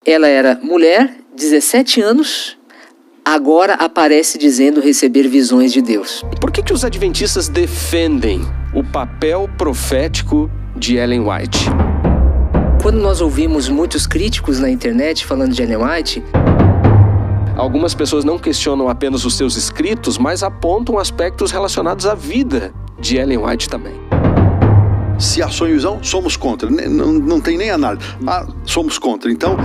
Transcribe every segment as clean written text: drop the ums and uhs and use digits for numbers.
Ela era mulher, 17 anos, agora aparece dizendo receber visões de Deus. Por que os adventistas defendem o papel profético de Ellen White? Quando nós ouvimos muitos críticos na internet falando de Ellen White, algumas pessoas não questionam apenas os seus escritos, mas apontam aspectos relacionados à vida de Ellen White também. Se há sonhosão, somos contra. Não tem nem análise. Somos contra. Então...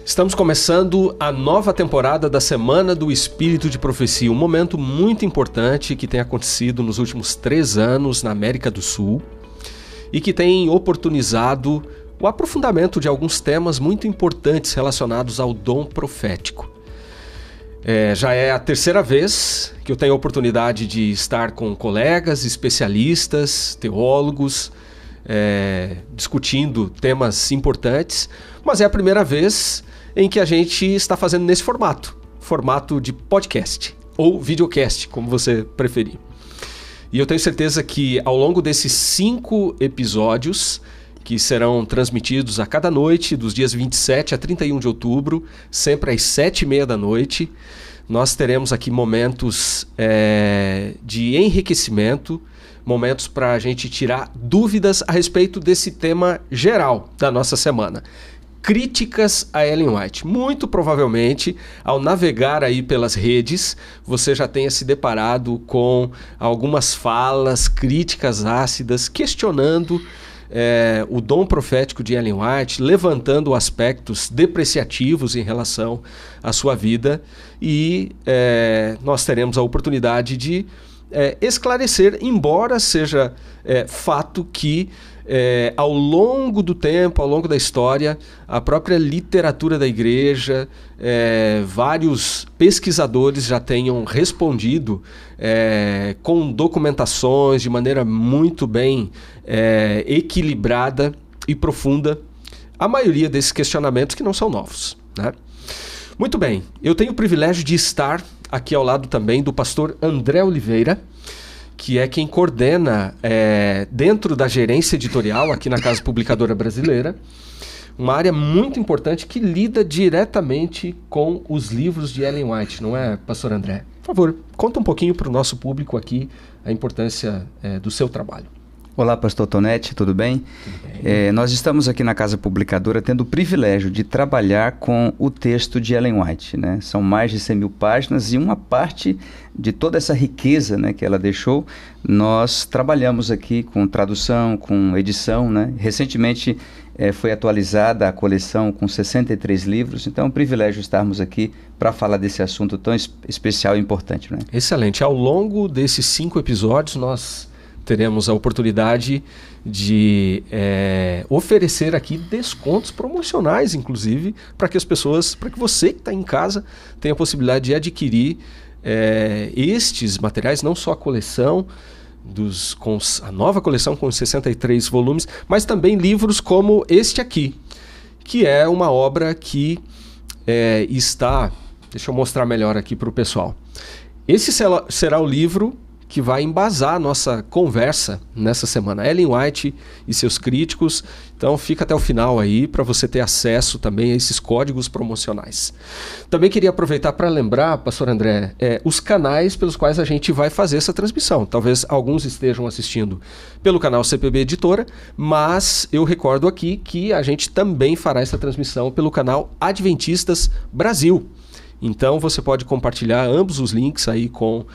Estamos começando a nova temporada da Semana do Espírito de Profecia, um momento muito importante que tem acontecido nos últimos 3 anos na América do Sul e que tem oportunizado o aprofundamento de alguns temas muito importantes relacionados ao dom profético. Já é a 3ª vez que eu tenho a oportunidade de estar com colegas, especialistas, teólogos, discutindo temas importantes, mas é a primeira vez em que a gente está fazendo nesse formato de podcast ou videocast, como você preferir. E eu tenho certeza que ao longo desses 5 episódios, que serão transmitidos a cada noite, dos dias 27 a 31 de outubro, sempre às 7h30 da noite, nós teremos aqui momentos de enriquecimento, momentos para a gente tirar dúvidas a respeito desse tema geral da nossa semana. Críticas a Ellen White. Muito provavelmente, ao navegar aí pelas redes, você já tenha se deparado com algumas falas, críticas ácidas, questionando o dom profético de Ellen White, levantando aspectos depreciativos em relação à sua vida, e nós teremos a oportunidade de esclarecer, embora seja fato que ao longo do tempo, ao longo da história, a própria literatura da igreja, vários pesquisadores já tenham respondido com documentações de maneira muito bem equilibrada e profunda a maioria desses questionamentos que não são novos, né? Muito bem, eu tenho o privilégio de estar aqui ao lado também do pastor André Oliveira, que é quem coordena, dentro da gerência editorial aqui na Casa Publicadora Brasileira, uma área muito importante que lida diretamente com os livros de Ellen White, não é, pastor André? Por favor, conta um pouquinho para o nosso público aqui a importância do seu trabalho. Olá, pastor Tonetti, tudo bem? Tudo bem. Nós estamos aqui na Casa Publicadora tendo o privilégio de trabalhar com o texto de Ellen White, né? São mais de 100.000 páginas e uma parte de toda essa riqueza, né, que ela deixou, nós trabalhamos aqui com tradução, com edição, né? Recentemente foi atualizada a coleção com 63 livros, então é um privilégio estarmos aqui para falar desse assunto tão especial e importante, né? Excelente. Ao longo desses 5 episódios, nós teremos a oportunidade de oferecer aqui descontos promocionais, inclusive, para que você que está em casa tenha a possibilidade de adquirir estes materiais, não só a coleção, a nova coleção com 63 volumes, mas também livros como este aqui, que é uma obra que está... Deixa eu mostrar melhor aqui para o pessoal. Esse será o livro que vai embasar a nossa conversa nessa semana. Ellen White e seus críticos. Então fica até o final aí para você ter acesso também a esses códigos promocionais. Também queria aproveitar para lembrar, pastor André, os canais pelos quais a gente vai fazer essa transmissão. Talvez alguns estejam assistindo pelo canal CPB Editora, mas eu recordo aqui que a gente também fará essa transmissão pelo canal Adventistas Brasil. Então você pode compartilhar ambos os links aí com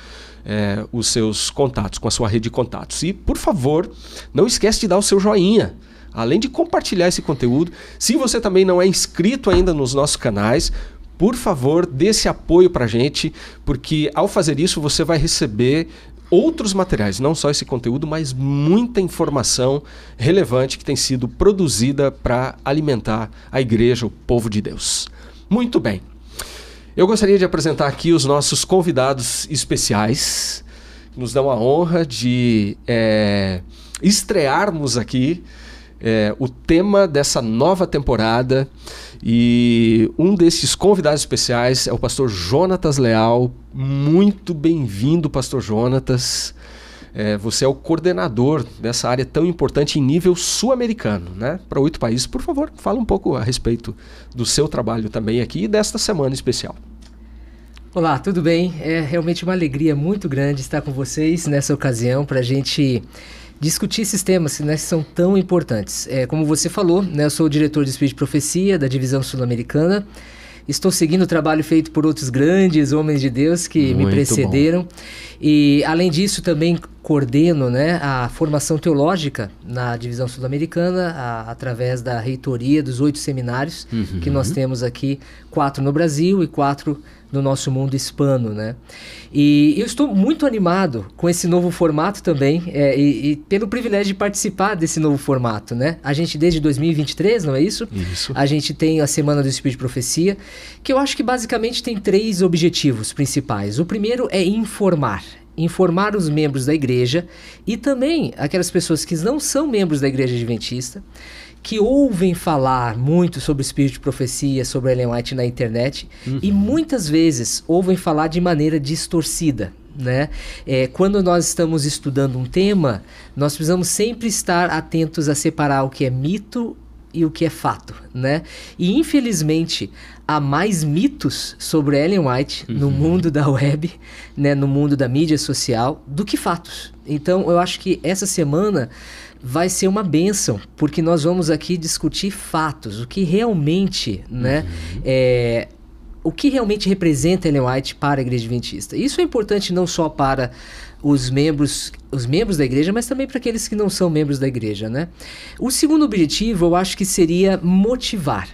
os seus contatos, com a sua rede de contatos. E, por favor, não esquece de dar o seu joinha, além de compartilhar esse conteúdo. Se você também não é inscrito ainda nos nossos canais, por favor, dê esse apoio para a gente, porque ao fazer isso você vai receber outros materiais, não só esse conteúdo, mas muita informação relevante que tem sido produzida para alimentar a igreja, o povo de Deus. Muito bem. Eu gostaria de apresentar aqui os nossos convidados especiais, que nos dão a honra de estrearmos aqui o tema dessa nova temporada, e um desses convidados especiais é o pastor Jonatas Leal. Muito bem-vindo, pastor Jonatas. Você é o coordenador dessa área tão importante em nível sul-americano, né? Para 8 países. Por favor, fala um pouco a respeito do seu trabalho também aqui e desta semana especial. Olá, tudo bem? É realmente uma alegria muito grande estar com vocês nessa ocasião para a gente discutir esses temas, né, que são tão importantes. Como você falou, né, eu sou o diretor de Espírito de Profecia da Divisão Sul-Americana. Estou seguindo o trabalho feito por outros grandes homens de Deus que me precederam. Bom. E, além disso, também coordeno, né, a formação teológica na Divisão Sul-Americana através da reitoria dos 8 seminários que nós temos aqui, 4 no Brasil e 4 no nosso mundo hispano, né? E eu estou muito animado com esse novo formato também, e pelo privilégio de participar desse novo formato, né? A gente, desde 2023, não é isso? Isso. A gente tem a Semana do Espírito de Profecia, que eu acho que basicamente tem 3 objetivos principais. O primeiro é informar os membros da igreja e também aquelas pessoas que não são membros da Igreja Adventista, que ouvem falar muito sobre o Espírito de Profecia, sobre Ellen White na internet, e muitas vezes ouvem falar de maneira distorcida, né? Quando nós estamos estudando um tema, nós precisamos sempre estar atentos a separar o que é mito e o que é fato, né? E infelizmente há mais mitos sobre Ellen White no mundo da web, né, no mundo da mídia social, do que fatos. Então eu acho que essa semana vai ser uma bênção, porque nós vamos aqui discutir fatos, o que realmente, né, o que realmente representa Ellen White para a Igreja Adventista. Isso é importante não só para os membros da igreja, mas também para aqueles que não são membros da igreja, né? O segundo objetivo, eu acho que seria motivar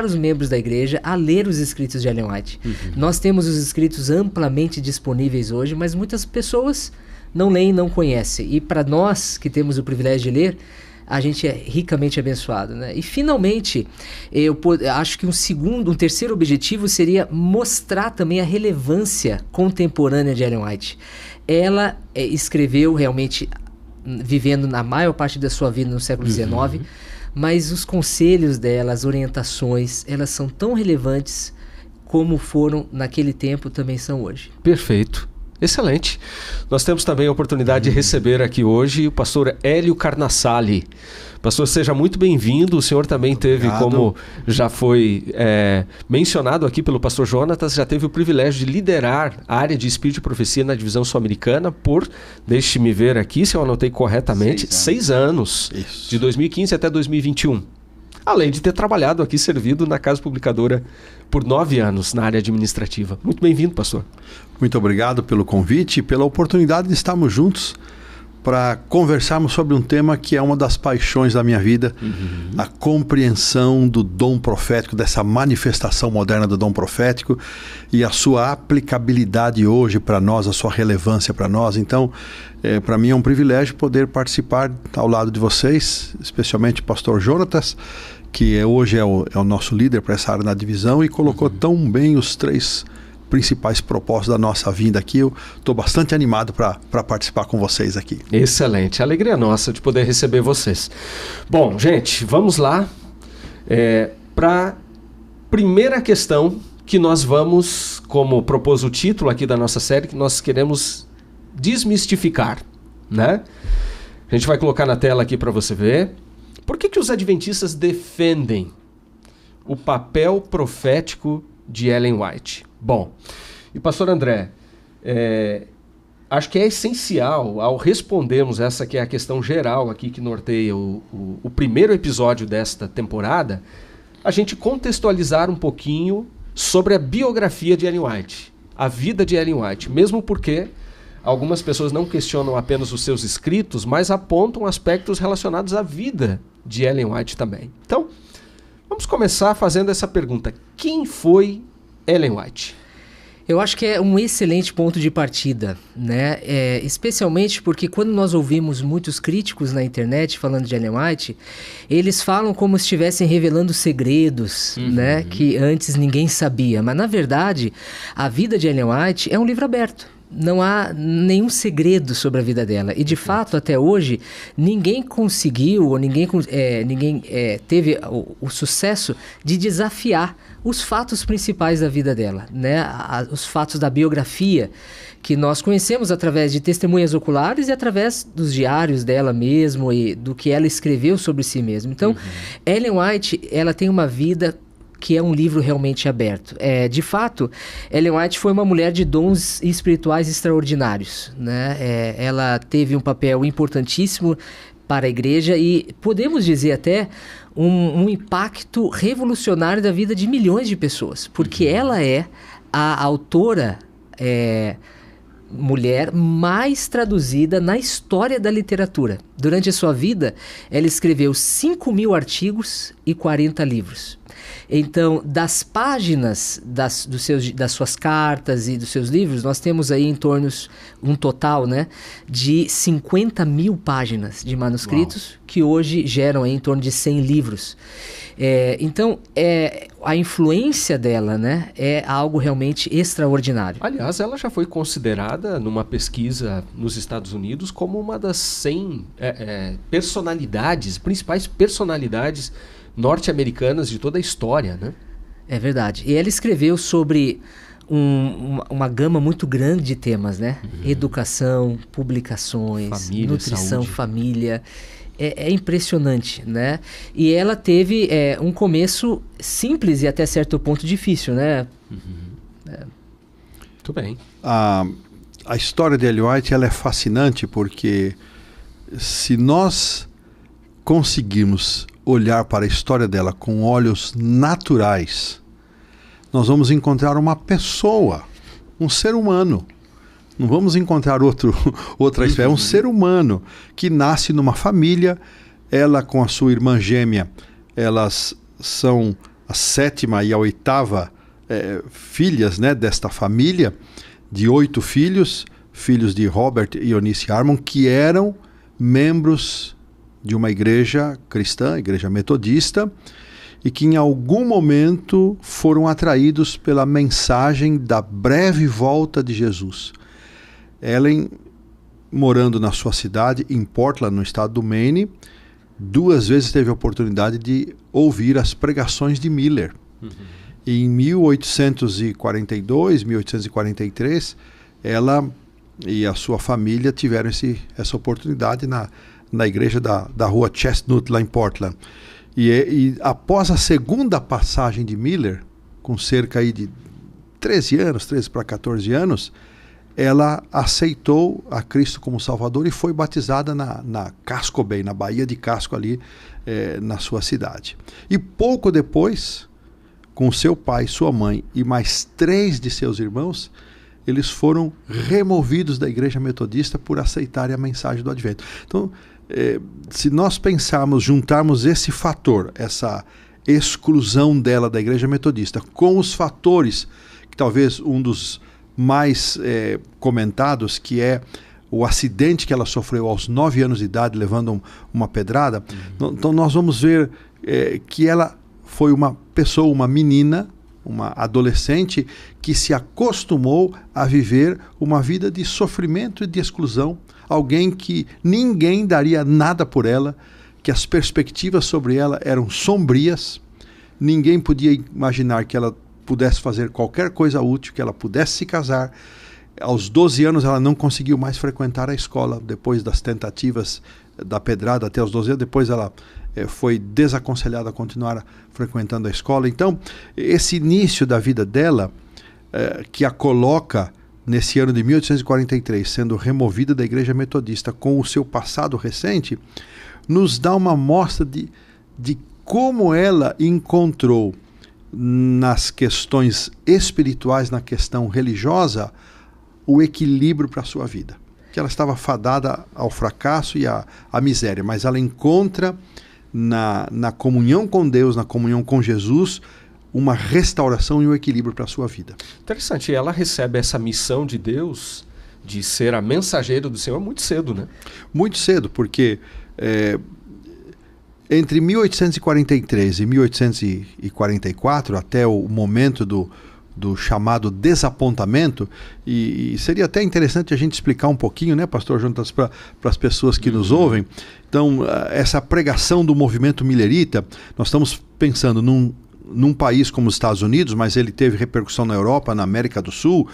os membros da igreja a ler os escritos de Ellen White. Nós temos os escritos amplamente disponíveis hoje, mas muitas pessoas não leem, não conhecem. E para nós que temos o privilégio de ler, a gente é ricamente abençoado, né? E finalmente, eu acho que um terceiro objetivo seria mostrar também a relevância contemporânea de Ellen White. Ela escreveu realmente, vivendo na maior parte da sua vida no século XIX, mas os conselhos dela, as orientações, elas são tão relevantes como foram naquele tempo, também são hoje. Perfeito. Excelente. Nós temos também a oportunidade de receber aqui hoje o pastor Hélio Carnassali. Pastor, seja muito bem-vindo. O senhor também teve, como já foi mencionado aqui pelo pastor Jonatas, já teve o privilégio de liderar a área de Espírito de Profecia na Divisão Sul-Americana por, deixe-me ver aqui se eu anotei corretamente, 6 anos. Isso. De 2015 até 2021. Além de ter trabalhado aqui, servido na Casa Publicadora por 9 anos na área administrativa. Muito bem-vindo, pastor. Muito obrigado pelo convite e pela oportunidade de estarmos juntos para conversarmos sobre um tema que é uma das paixões da minha vida, a compreensão do dom profético, dessa manifestação moderna do dom profético e a sua aplicabilidade hoje para nós, a sua relevância para nós. Então, para mim é um privilégio poder participar ao lado de vocês, especialmente o pastor Jonatas, que hoje é o nosso líder para essa área na divisão e colocou tão bem os 3 principais propósitos da nossa vinda aqui. Eu estou bastante animado para participar com vocês aqui. Excelente, alegria nossa de poder receber vocês. Bom, gente, vamos lá para a primeira questão que nós vamos, como propôs o título aqui da nossa série, que nós queremos desmistificar, né? A gente vai colocar na tela aqui para você ver. Por que os adventistas defendem o papel profético de Ellen White? Bom, e pastor André, acho que é essencial, ao respondermos essa que é a questão geral aqui que norteia o primeiro episódio desta temporada, a gente contextualizar um pouquinho sobre a biografia de Ellen White, a vida de Ellen White, mesmo porque algumas pessoas não questionam apenas os seus escritos, mas apontam aspectos relacionados à vida de Ellen White também. Então, vamos começar fazendo essa pergunta. Quem foi Ellen White? Eu acho que é um excelente ponto de partida, né? Especialmente porque quando nós ouvimos muitos críticos na internet falando de Ellen White, eles falam como se estivessem revelando segredos, né? Que antes ninguém sabia. Mas, na verdade, a vida de Ellen White é um livro aberto. Não há nenhum segredo sobre a vida dela. E, de fato, até hoje, ninguém conseguiu, ou ninguém teve o sucesso de desafiar os fatos principais da vida dela, né? Os fatos da biografia que nós conhecemos através de testemunhas oculares e através dos diários dela mesmo e do que ela escreveu sobre si mesma. Então, Ellen White, ela tem uma vida que é um livro realmente aberto. De fato, Ellen White foi uma mulher de dons espirituais extraordinários, né? Ela teve um papel importantíssimo para a igreja e podemos dizer até um impacto revolucionário da vida de milhões de pessoas, porque ela é a autora mulher mais traduzida na história da literatura. Durante a sua vida, ela escreveu 5.000 artigos e 40 livros. Então, das páginas das suas cartas e dos seus livros, nós temos aí em torno um total, né, de 50.000 páginas de manuscritos. Uau. Que hoje geram aí em torno de 100 livros. Então, a influência dela, né, é algo realmente extraordinário. Aliás, ela já foi considerada, numa pesquisa nos Estados Unidos, como uma das 100 principais personalidades norte-americanas de toda a história, né? É verdade. E ela escreveu sobre uma gama muito grande de temas, né? Educação, publicações, família, nutrição, saúde. Família. É impressionante, né? E ela teve um começo simples e até certo ponto difícil, né? Muito bem. A história de Ellen White, ela é fascinante porque se nós conseguirmos olhar para a história dela com olhos naturais, nós vamos encontrar uma pessoa, um ser humano. Não vamos encontrar outra espécie. É um ser humano que nasce numa família. Ela com a sua irmã gêmea, elas são a 7ª e a 8ª filhas, né, desta família, de 8 filhos de Robert e Eunice Harmon, que eram membros de uma igreja cristã, igreja metodista, e que em algum momento foram atraídos pela mensagem da breve volta de Jesus. Ellen, morando na sua cidade, em Portland, no estado do Maine, 2 vezes teve a oportunidade de ouvir as pregações de Miller. E em 1842, 1843, ela e a sua família tiveram essa oportunidade na igreja da rua Chestnut, lá em Portland. E após a segunda passagem de Miller, com cerca aí de 13 para 14 anos, ela aceitou a Cristo como Salvador e foi batizada na Casco Bay, na Baía de Casco, ali na sua cidade. E pouco depois, com seu pai, sua mãe e mais 3 de seus irmãos, eles foram removidos da igreja metodista por aceitarem a mensagem do Advento. Então, se nós juntarmos esse fator, essa exclusão dela da igreja metodista, com os fatores, que talvez um dos mais comentados, que é o acidente que ela sofreu aos 9 anos de idade, levando uma pedrada, então nós vamos ver que ela foi uma pessoa, uma menina, uma adolescente que se acostumou a viver uma vida de sofrimento e de exclusão, alguém que ninguém daria nada por ela, que as perspectivas sobre ela eram sombrias, ninguém podia imaginar que ela pudesse fazer qualquer coisa útil, que ela pudesse se casar. Aos 12 anos ela não conseguiu mais frequentar a escola, depois das tentativas da pedrada até os 12 anos, depois ela foi desaconselhada a continuar frequentando a escola. Então, esse início da vida dela, que a coloca nesse ano de 1843, sendo removida da igreja metodista com o seu passado recente, nos dá uma mostra de como ela encontrou nas questões espirituais, na questão religiosa, o equilíbrio para a sua vida. Que ela estava fadada ao fracasso e à miséria, mas ela encontra na comunhão com Deus, na comunhão com Jesus, uma restauração e um equilíbrio para a sua vida. Interessante, ela recebe essa missão de Deus de ser a mensageira do Senhor muito cedo, né? Muito cedo, porque entre 1843 e 1844, até o momento do chamado desapontamento, e seria até interessante a gente explicar um pouquinho, né, pastor Jonatas, para as pessoas que nos ouvem. Então, essa pregação do movimento millerita, nós estamos pensando num país como os Estados Unidos, mas ele teve repercussão na Europa, na América do Sul,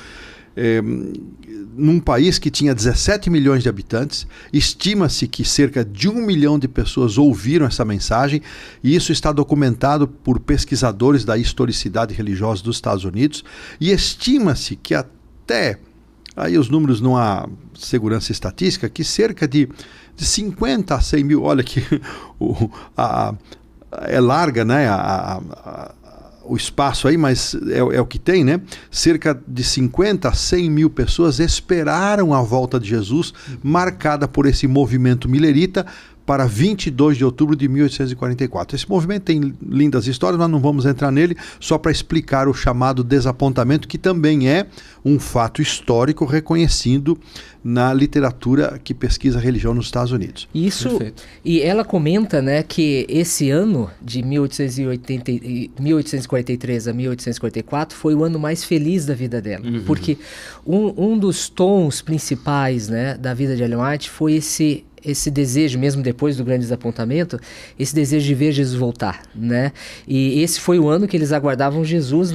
num país que tinha 17 milhões de habitantes. Estima-se que cerca de 1 milhão de pessoas ouviram essa mensagem, e isso está documentado por pesquisadores da historicidade religiosa dos Estados Unidos, e estima-se que até, aí os números não há segurança estatística, que cerca de 50 a 100 mil, olha que é larga, né, o espaço aí, mas é o que tem, né? Cerca de 50 a 100 mil pessoas esperaram a volta de Jesus, marcada por esse movimento millerita, para 22 de outubro de 1844. Esse movimento tem lindas histórias, mas não vamos entrar nele, só para explicar o chamado desapontamento, que também é um fato histórico reconhecido na literatura que pesquisa a religião nos Estados Unidos. Isso. Perfeito. E ela comenta, né, que esse ano de 1843 a 1844 foi o ano mais feliz da vida dela, porque um dos tons principais, né, da vida de Ellen White foi esse desejo, mesmo depois do grande desapontamento, esse desejo de ver Jesus voltar, né? E esse foi o ano que eles aguardavam Jesus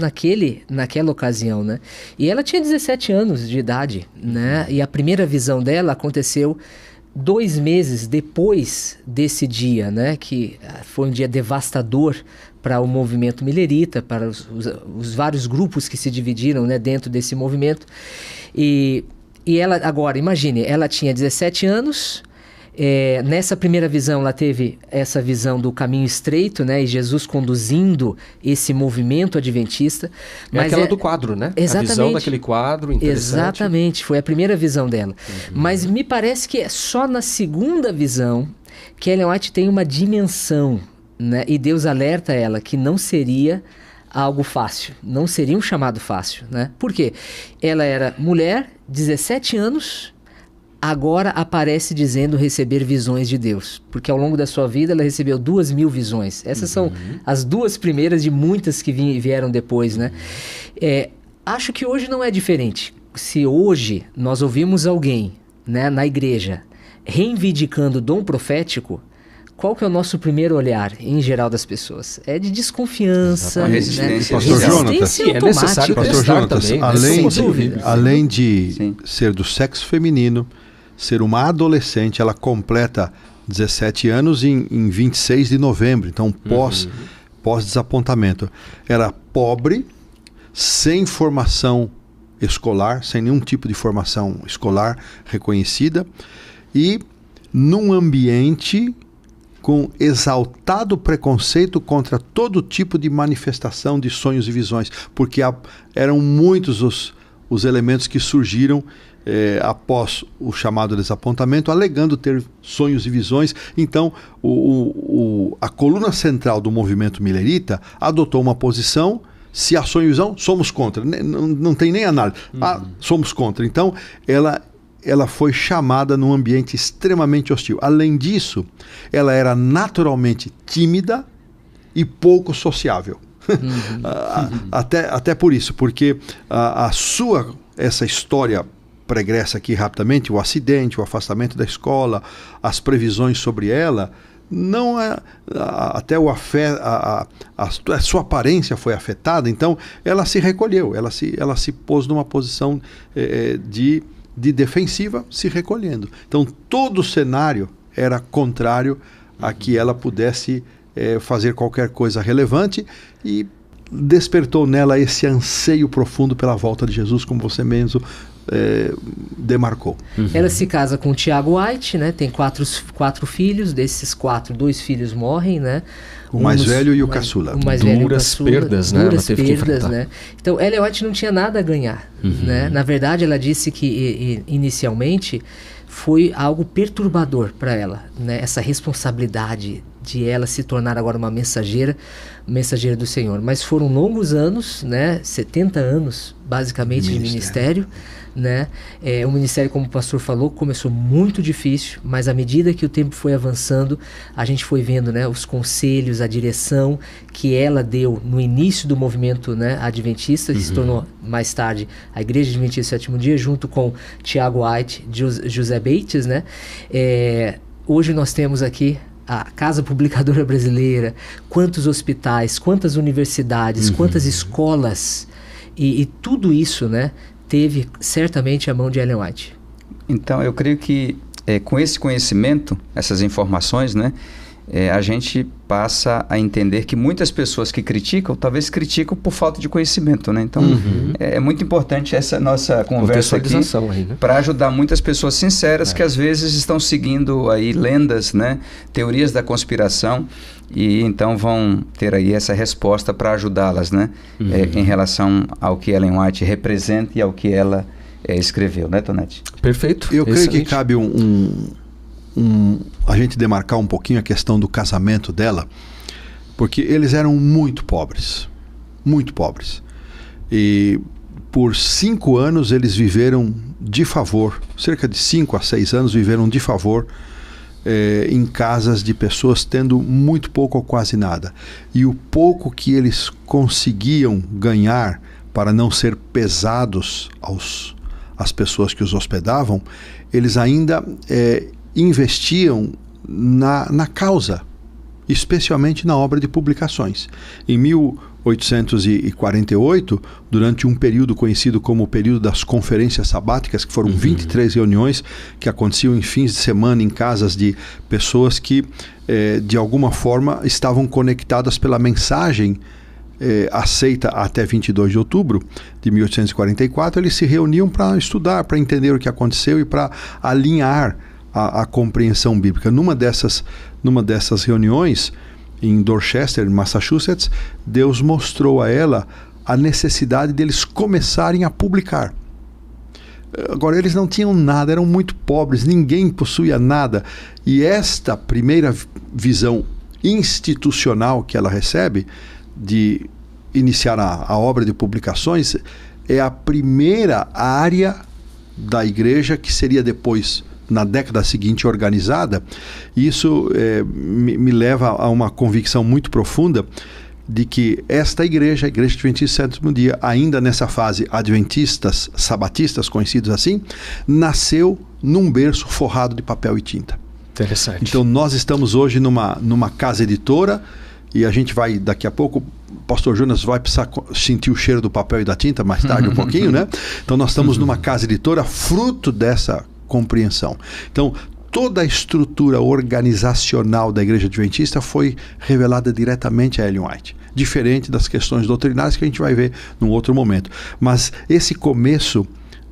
naquela ocasião, né? E ela tinha 17 anos de idade, né? E a primeira visão dela aconteceu 2 meses depois desse dia, né? Que foi um dia devastador para o movimento millerita, para os vários grupos que se dividiram, né, dentro desse movimento. E ela, agora, imagine, ela tinha 17 anos. Nessa primeira visão, ela teve essa visão do caminho estreito, né, e Jesus conduzindo esse movimento adventista. Mas aquela do quadro, né? Exatamente. A visão daquele quadro, interessante. Exatamente, foi a primeira visão dela. Mas me parece que é só na segunda visão que Ellen White tem uma dimensão, né, e Deus alerta ela que não seria algo fácil, não seria um chamado fácil, né? Por quê? Ela era mulher, 17 anos... agora aparece dizendo receber visões de Deus, porque ao longo da sua vida ela recebeu 2.000 visões. Essas são as 2 primeiras de muitas que vieram depois, né? Acho que hoje não é diferente. Se hoje nós ouvimos alguém, né, na igreja reivindicando o dom profético, qual que é o nosso primeiro olhar, em geral, das pessoas? É de desconfiança, né? Resistência. Pastor Jonatas, é necessário Pastor Jonatas, também, além de ser do sexo feminino, ser uma adolescente, ela completa 17 anos em 26 de novembro, então pós-desapontamento. Era pobre, sem formação escolar, sem nenhum tipo de formação escolar reconhecida, e num ambiente com exaltado preconceito contra todo tipo de manifestação de sonhos e visões, porque eram muitos os elementos que surgiram após o chamado desapontamento, alegando ter sonhos e visões. Então, a coluna central do movimento millerita adotou uma posição: se há sonho e visão, somos contra. Não tem nem análise. Somos contra. Então, ela foi chamada num ambiente extremamente hostil. Além disso, ela era naturalmente tímida e pouco sociável. Até por isso, porque essa história pregressa aqui rapidamente, o acidente, o afastamento da escola, as previsões sobre ela, não é, até a sua aparência foi afetada. Então ela se recolheu, ela se pôs numa posição de defensiva, se recolhendo. Então todo o cenário era contrário a que ela pudesse fazer qualquer coisa relevante, e despertou nela esse anseio profundo pela volta de Jesus, como você mesmo demarcou. Ela se casa com Tiago White, né? Tem quatro filhos. Desses 4, 2 filhos morrem, né? O mais velho e o caçula. Duras perdas, né? Duras perdas, né? Então, Ellen White não tinha nada a ganhar, né? Na verdade, ela disse que inicialmente foi algo perturbador para ela, né? Essa responsabilidade de ela se tornar agora uma mensageira do Senhor. Mas foram longos anos, né? 70 anos, basicamente, de ministério. Né? O ministério, como o pastor falou, começou muito difícil, mas à medida que o tempo foi avançando, a gente foi vendo, né, os conselhos, a direção que ela deu no início do movimento, né, adventista, que se tornou mais tarde a Igreja Adventista do Sétimo Dia, junto com Tiago White, José Bates, né? Hoje nós temos aqui a Casa Publicadora Brasileira, quantos hospitais, quantas universidades, quantas escolas, e tudo isso, né, teve certamente a mão de Ellen White. Então, eu creio que com esse conhecimento, essas informações, né, a gente passa a entender que muitas pessoas que criticam, talvez criticam por falta de conhecimento, né? Então, é muito importante essa nossa conversa aqui para ajudar muitas pessoas sinceras que às vezes estão seguindo aí lendas, né, teorias da conspiração, e então vão ter aí essa resposta para ajudá-las, né, em relação ao que Ellen White representa e ao que ela escreveu, né, Tonete? Perfeito. Eu creio que cabe a gente demarcar um pouquinho a questão do casamento dela, porque eles eram muito pobres, e por 5 anos eles viveram de favor, cerca de 5 a 6 anos viveram de favor em casas de pessoas tendo muito pouco ou quase nada, e o pouco que eles conseguiam ganhar para não ser pesados às pessoas que os hospedavam, eles ainda investiam na causa, especialmente na obra de publicações. Em 1848, durante um período conhecido como o período das conferências sabáticas, que foram 23 reuniões que aconteciam em fins de semana em casas de pessoas que, de alguma forma, estavam conectadas pela mensagem aceita até 22 de outubro de 1844, eles se reuniam para estudar, para entender o que aconteceu e para alinhar a compreensão bíblica. Numa dessas reuniões, em Dorchester, Massachusetts, Deus mostrou a ela a necessidade deles começarem a publicar. Agora, eles não tinham nada, eram muito pobres, ninguém possuía nada. E esta primeira visão institucional que ela recebe, de iniciar a obra de publicações, é a primeira área da igreja que seria depois, na década seguinte, organizada. Isso me leva a uma convicção muito profunda de que esta igreja, a Igreja Adventista do Sétimo Dia, ainda nessa fase adventistas, sabatistas, conhecidos assim, nasceu num berço forrado de papel e tinta. Interessante. Então nós estamos hoje numa casa editora, e a gente vai, daqui a pouco, o pastor Jonas vai precisar sentir o cheiro do papel e da tinta mais tarde um pouquinho, né? Então nós estamos numa casa editora fruto dessa compreensão. Então, toda a estrutura organizacional da Igreja Adventista foi revelada diretamente a Ellen White, diferente das questões doutrinárias que a gente vai ver num outro momento. Mas esse começo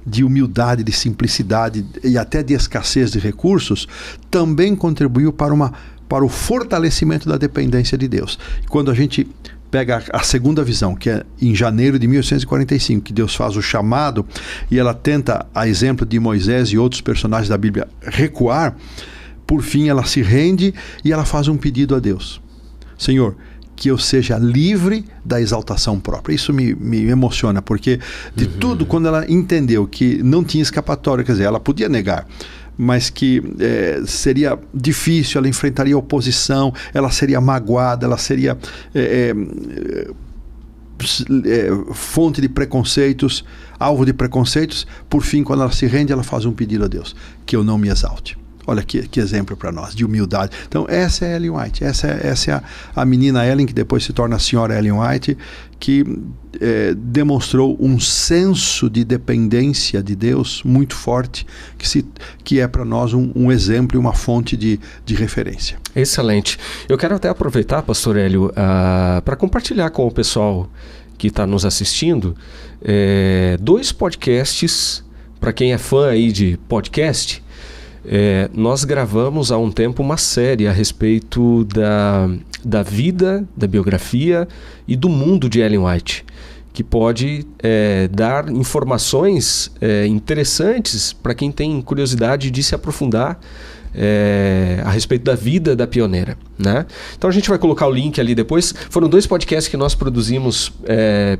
de humildade, de simplicidade e até de escassez de recursos também contribuiu para o fortalecimento da dependência de Deus. Quando a gente pega a segunda visão, que é em janeiro de 1845, que Deus faz o chamado e ela tenta, a exemplo de Moisés e outros personagens da Bíblia, recuar, por fim ela se rende e ela faz um pedido a Deus: Senhor, que eu seja livre da exaltação própria. Isso me emociona, porque de tudo, quando ela entendeu que não tinha escapatória, quer dizer, ela podia negar, mas que seria difícil, ela enfrentaria oposição, ela seria magoada, ela seria fonte de preconceitos, alvo de preconceitos. Por fim, quando ela se rende, ela faz um pedido a Deus: que eu não me exalte. Olha que exemplo para nós, de humildade. Então, essa é Ellen White, essa é a menina Ellen, que depois se torna a senhora Ellen White, que demonstrou um senso de dependência de Deus muito forte, que é para nós um exemplo e uma fonte de referência. Excelente. Eu quero até aproveitar, pastor Hélio, para compartilhar com o pessoal que está nos assistindo 2 podcasts, para quem é fã aí de podcast. Nós gravamos há um tempo uma série a respeito da vida, da biografia e do mundo de Ellen White, que pode dar informações interessantes para quem tem curiosidade de se aprofundar a respeito da vida da pioneira, né? Então a gente vai colocar o link ali depois. Foram 2 podcasts que nós produzimos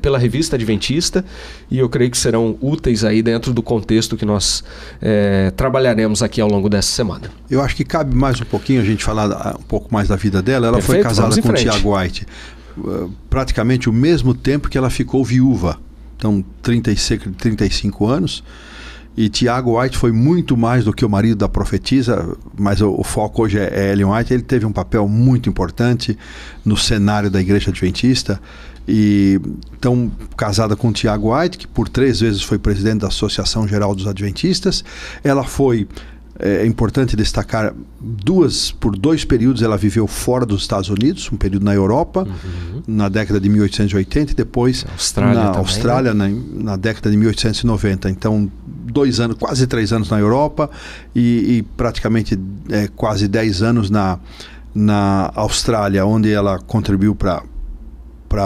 pela Revista Adventista e eu creio que serão úteis aí dentro do contexto que nós trabalharemos aqui ao longo dessa semana. Eu acho que cabe mais um pouquinho a gente falar um pouco mais da vida dela. Ela Perfeito, foi casada com o Tiago White praticamente o mesmo tempo que ela ficou viúva. Então, 35 anos. E Tiago White foi muito mais do que o marido da profetisa, mas o foco hoje é Ellen White. Ele teve um papel muito importante no cenário da Igreja Adventista. E então, casada com Tiago White, que por 3 vezes foi presidente da Associação Geral dos Adventistas. Ela foi, é importante destacar, por 2 períodos ela viveu fora dos Estados Unidos, um período na Europa, na década de 1880, e depois na Austrália, né? na década de 1890. Então, 2 anos, quase 3 anos na Europa e praticamente quase 10 anos na Austrália, onde ela contribuiu para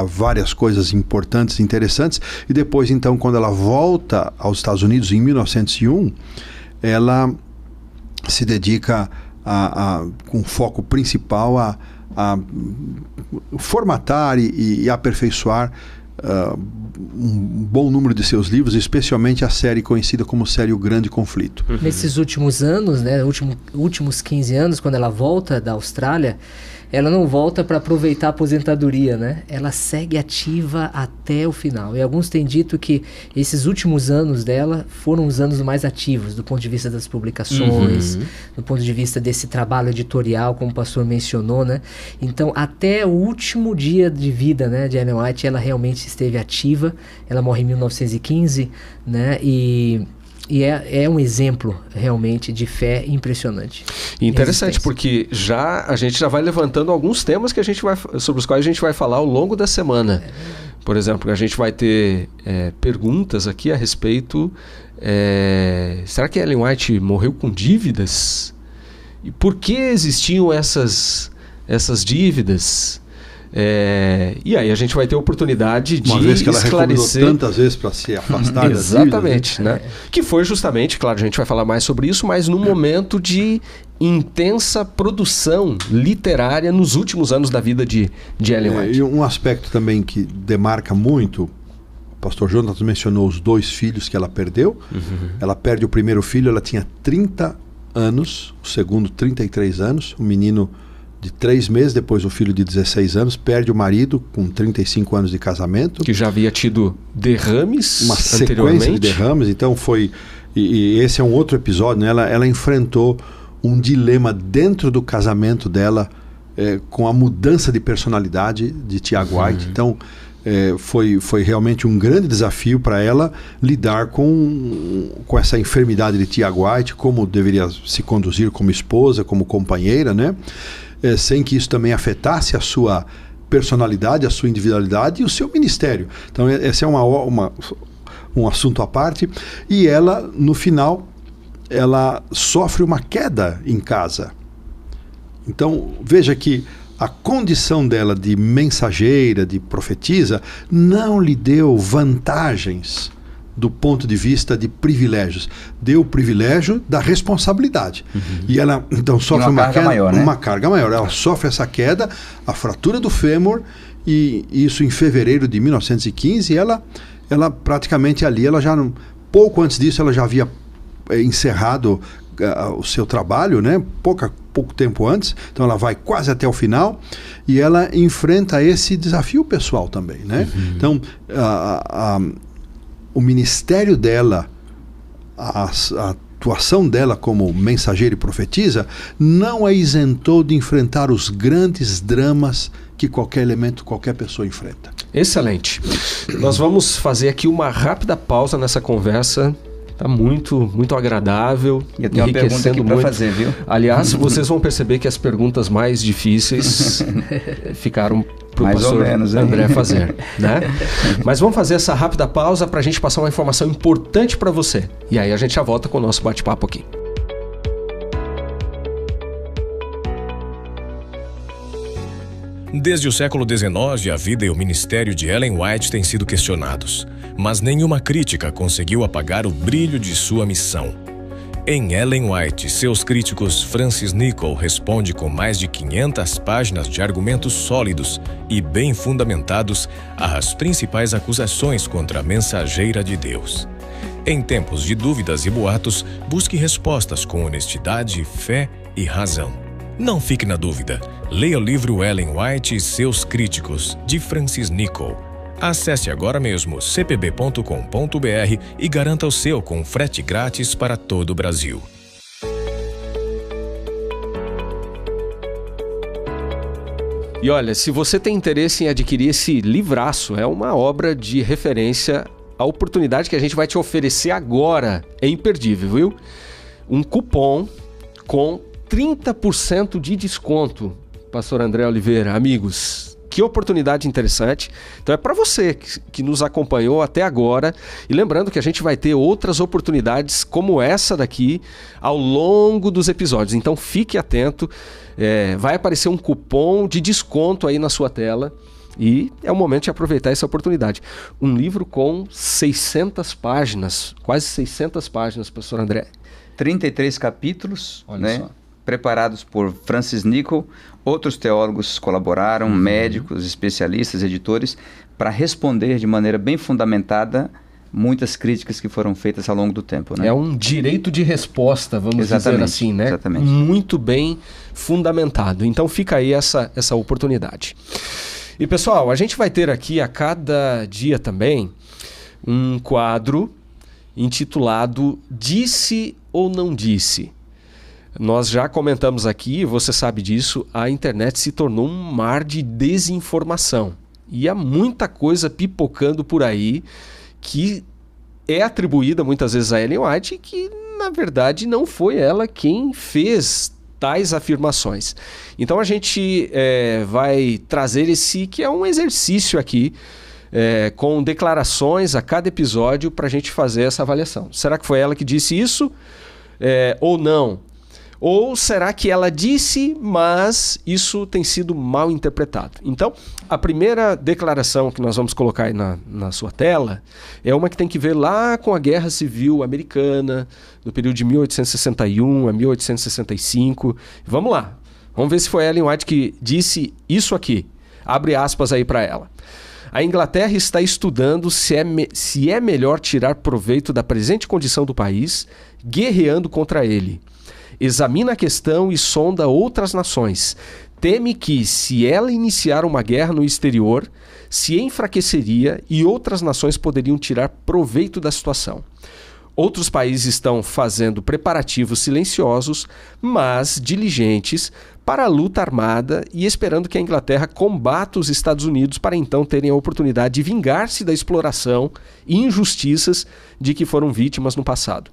várias coisas importantes e interessantes. E depois, então, quando ela volta aos Estados Unidos em 1901, ela se dedica com foco principal a formatar e aperfeiçoar um bom número de seus livros, especialmente a série conhecida como série O Grande Conflito. Nesses últimos anos, né, últimos 15 anos, quando ela volta da Austrália, ela não volta para aproveitar a aposentadoria, né? Ela segue ativa até o final. E alguns têm dito que esses últimos anos dela foram os anos mais ativos, do ponto de vista das publicações, do ponto de vista desse trabalho editorial, como o pastor mencionou, né? Então, até o último dia de vida, né, de Ellen White, ela realmente esteve ativa. Ela morre em 1915, né? E é um exemplo realmente de fé impressionante. Interessante, porque a gente já vai levantando alguns temas sobre os quais a gente vai falar ao longo da semana. Por exemplo, a gente vai ter perguntas aqui a respeito. Será que Ellen White morreu com dívidas? E por que existiam essas dívidas? E aí a gente vai ter a oportunidade de uma vez que ela esclarecer tantas vezes para se afastar das exatamente, dívidas, né? Que foi justamente, claro, a gente vai falar mais sobre isso, mas num momento de intensa produção literária nos últimos anos da vida de Ellen White. E um aspecto também que demarca muito, o pastor Jonas mencionou os 2 filhos que ela perdeu. Ela perde o primeiro filho, ela tinha 30 anos, o segundo 33 anos, o menino de 3 meses, depois o filho de 16 anos, perde o marido com 35 anos de casamento. Que já havia tido derrames uma anteriormente. Sequência de derrames, então foi... E esse é um outro episódio, né? Ela enfrentou um dilema dentro do casamento dela com a mudança de personalidade de Tiago White. Então, foi realmente um grande desafio para ela lidar com essa enfermidade de Tiago White, como deveria se conduzir como esposa, como companheira, né? Sem que isso também afetasse a sua personalidade, a sua individualidade e o seu ministério. Então esse é um assunto à parte. E ela, no final, ela sofre uma queda em casa. Então veja que a condição dela de mensageira, de profetisa, não lhe deu vantagens do ponto de vista de privilégios. Deu o privilégio da responsabilidade. E ela, então, sofre uma queda maior, né? Uma carga maior. Ela sofre essa queda, a fratura do fêmur, e isso em fevereiro de 1915, ela praticamente ali, pouco antes disso, ela já havia encerrado o seu trabalho, né? Pouco tempo antes, então ela vai quase até o final, e ela enfrenta esse desafio pessoal também, né? Então, o ministério dela, a atuação dela como mensageira e profetisa, não a isentou de enfrentar os grandes dramas que qualquer pessoa enfrenta. Excelente. Nós vamos fazer aqui uma rápida pausa nessa conversa. Tá muito, muito agradável. E eu tenho uma pergunta aqui para fazer, viu? Aliás, vocês vão perceber que as perguntas mais difíceis ficaram para o pastor André fazer, né? Mas vamos fazer essa rápida pausa para a gente passar uma informação importante para você. E aí a gente já volta com o nosso bate-papo aqui. Desde o século XIX, a vida e o ministério de Ellen White têm sido questionados, mas nenhuma crítica conseguiu apagar o brilho de sua missão. Em Ellen White, seus críticos, Francis Nichol responde com mais de 500 páginas de argumentos sólidos e bem fundamentados às principais acusações contra a mensageira de Deus. Em tempos de dúvidas e boatos, busque respostas com honestidade, fé e razão. Não fique na dúvida. Leia o livro Ellen White e seus críticos, de Francis Nichol. Acesse agora mesmo cpb.com.br e garanta o seu com frete grátis para todo o Brasil. E olha, se você tem interesse em adquirir esse livraço, é uma obra de referência. A oportunidade que a gente vai te oferecer agora é imperdível, viu? Um cupom com 30% de desconto, Pastor André Oliveira, amigos. Que oportunidade interessante. Então é para você que nos acompanhou até agora. E lembrando que a gente vai ter outras oportunidades como essa daqui ao longo dos episódios. Então fique atento. Vai aparecer um cupom de desconto aí na sua tela. E é o momento de aproveitar essa oportunidade. Um livro com 600 páginas, quase 600 páginas, Pastor André. 33 capítulos, Olha só. Preparados por Francis Nichol. Outros teólogos colaboraram, médicos, especialistas, editores, para responder de maneira bem fundamentada muitas críticas que foram feitas ao longo do tempo. Né? É um direito de resposta, vamos dizer assim, né? Exatamente. Muito bem fundamentado. Então fica aí essa oportunidade. E pessoal, a gente vai ter aqui a cada dia também um quadro intitulado Disse ou Não Disse? Nós já comentamos aqui, você sabe disso, a internet se tornou um mar de desinformação. E há muita coisa pipocando por aí que é atribuída muitas vezes a Ellen White e que, na verdade, não foi ela quem fez tais afirmações. Então a gente vai trazer esse que é um exercício aqui, com declarações a cada episódio para a gente fazer essa avaliação. Será que foi ela que disse isso ou não? Ou será que ela disse, mas isso tem sido mal interpretado? Então, a primeira declaração que nós vamos colocar aí na sua tela é uma que tem que ver lá com a Guerra Civil Americana, no período de 1861 a 1865. Vamos lá, vamos ver se foi Ellen White que disse isso aqui. Abre aspas aí para ela. A Inglaterra está estudando se é melhor tirar proveito da presente condição do país, guerreando contra ele. Examina a questão e sonda outras nações. Teme que, se ela iniciar uma guerra no exterior, se enfraqueceria e outras nações poderiam tirar proveito da situação. Outros países estão fazendo preparativos silenciosos, mas diligentes, para a luta armada e esperando que a Inglaterra combata os Estados Unidos para então terem a oportunidade de vingar-se da exploração e injustiças de que foram vítimas no passado.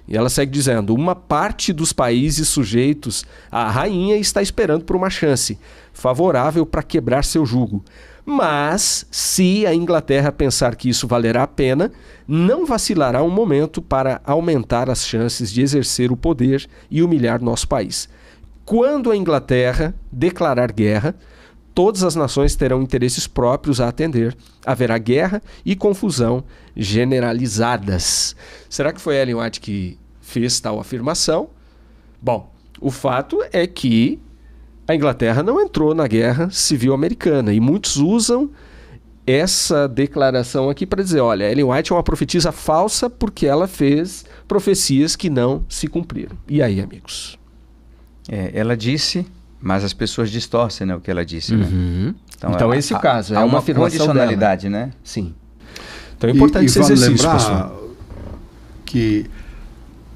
E ela segue dizendo, uma parte dos países sujeitos à rainha está esperando por uma chance favorável para quebrar seu jugo. Mas, se a Inglaterra pensar que isso valerá a pena, não vacilará um momento para aumentar as chances de exercer o poder e humilhar nosso país. Quando a Inglaterra declarar guerra, todas as nações terão interesses próprios a atender. Haverá guerra e confusão generalizadas. Será que foi Ellen White que fez tal afirmação? Bom, o fato é que a Inglaterra não entrou na Guerra Civil Americana e muitos usam essa declaração aqui para dizer, olha, Ellen White é uma profetisa falsa porque ela fez profecias que não se cumpriram. E aí, amigos? Ela disse, mas as pessoas distorcem, né, o que ela disse. Né? Então esse é o caso. É uma afirmação condicionalidade, dela. Né? Sim. Então é importante esse exercício, lembrar pessoal. Que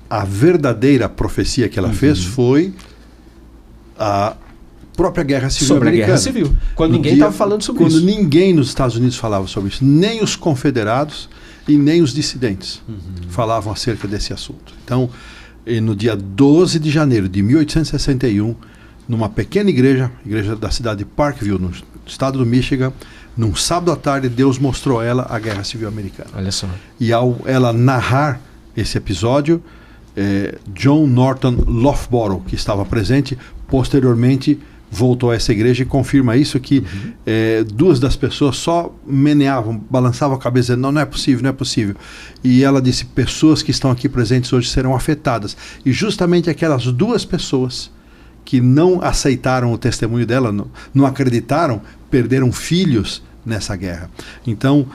a verdadeira profecia que ela fez foi a própria Guerra Civil sobre Americana. A Guerra Civil. Quando ninguém estava falando sobre isso. Quando ninguém nos Estados Unidos falava sobre isso. Nem os confederados e nem os dissidentes falavam acerca desse assunto. Então, no dia 12 de janeiro de 1861, numa pequena igreja da cidade de Parkville, no estado do Michigan, num sábado à tarde, Deus mostrou a ela a Guerra Civil Americana. Olha só. E ao ela narrar esse episódio, John Norton Loughborough, que estava presente, posteriormente voltou a essa igreja e confirma isso, que duas das pessoas só meneavam, balançavam a cabeça, dizendo, não é possível, não é possível. E ela disse, pessoas que estão aqui presentes hoje serão afetadas. E justamente aquelas duas pessoas que não aceitaram o testemunho dela, não acreditaram, perderam filhos nessa guerra. Então,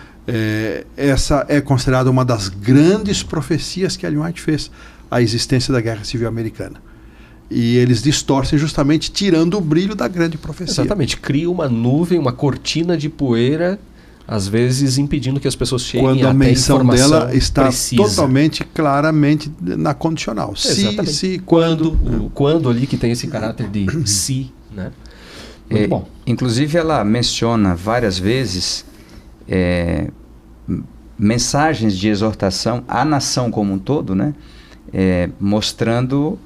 essa é considerada uma das grandes profecias que Ellen White fez, a existência da Guerra Civil Americana. E eles distorcem justamente tirando o brilho da grande profecia. Exatamente, cria uma nuvem, uma cortina de poeira, às vezes impedindo que as pessoas cheguem quando a até menção informação dela está precisa. Totalmente, claramente na condicional. Exatamente. Se, quando ali que tem esse caráter de se, né? Muito bom. Inclusive ela menciona várias vezes mensagens de exortação à nação como um todo, né? Mostrando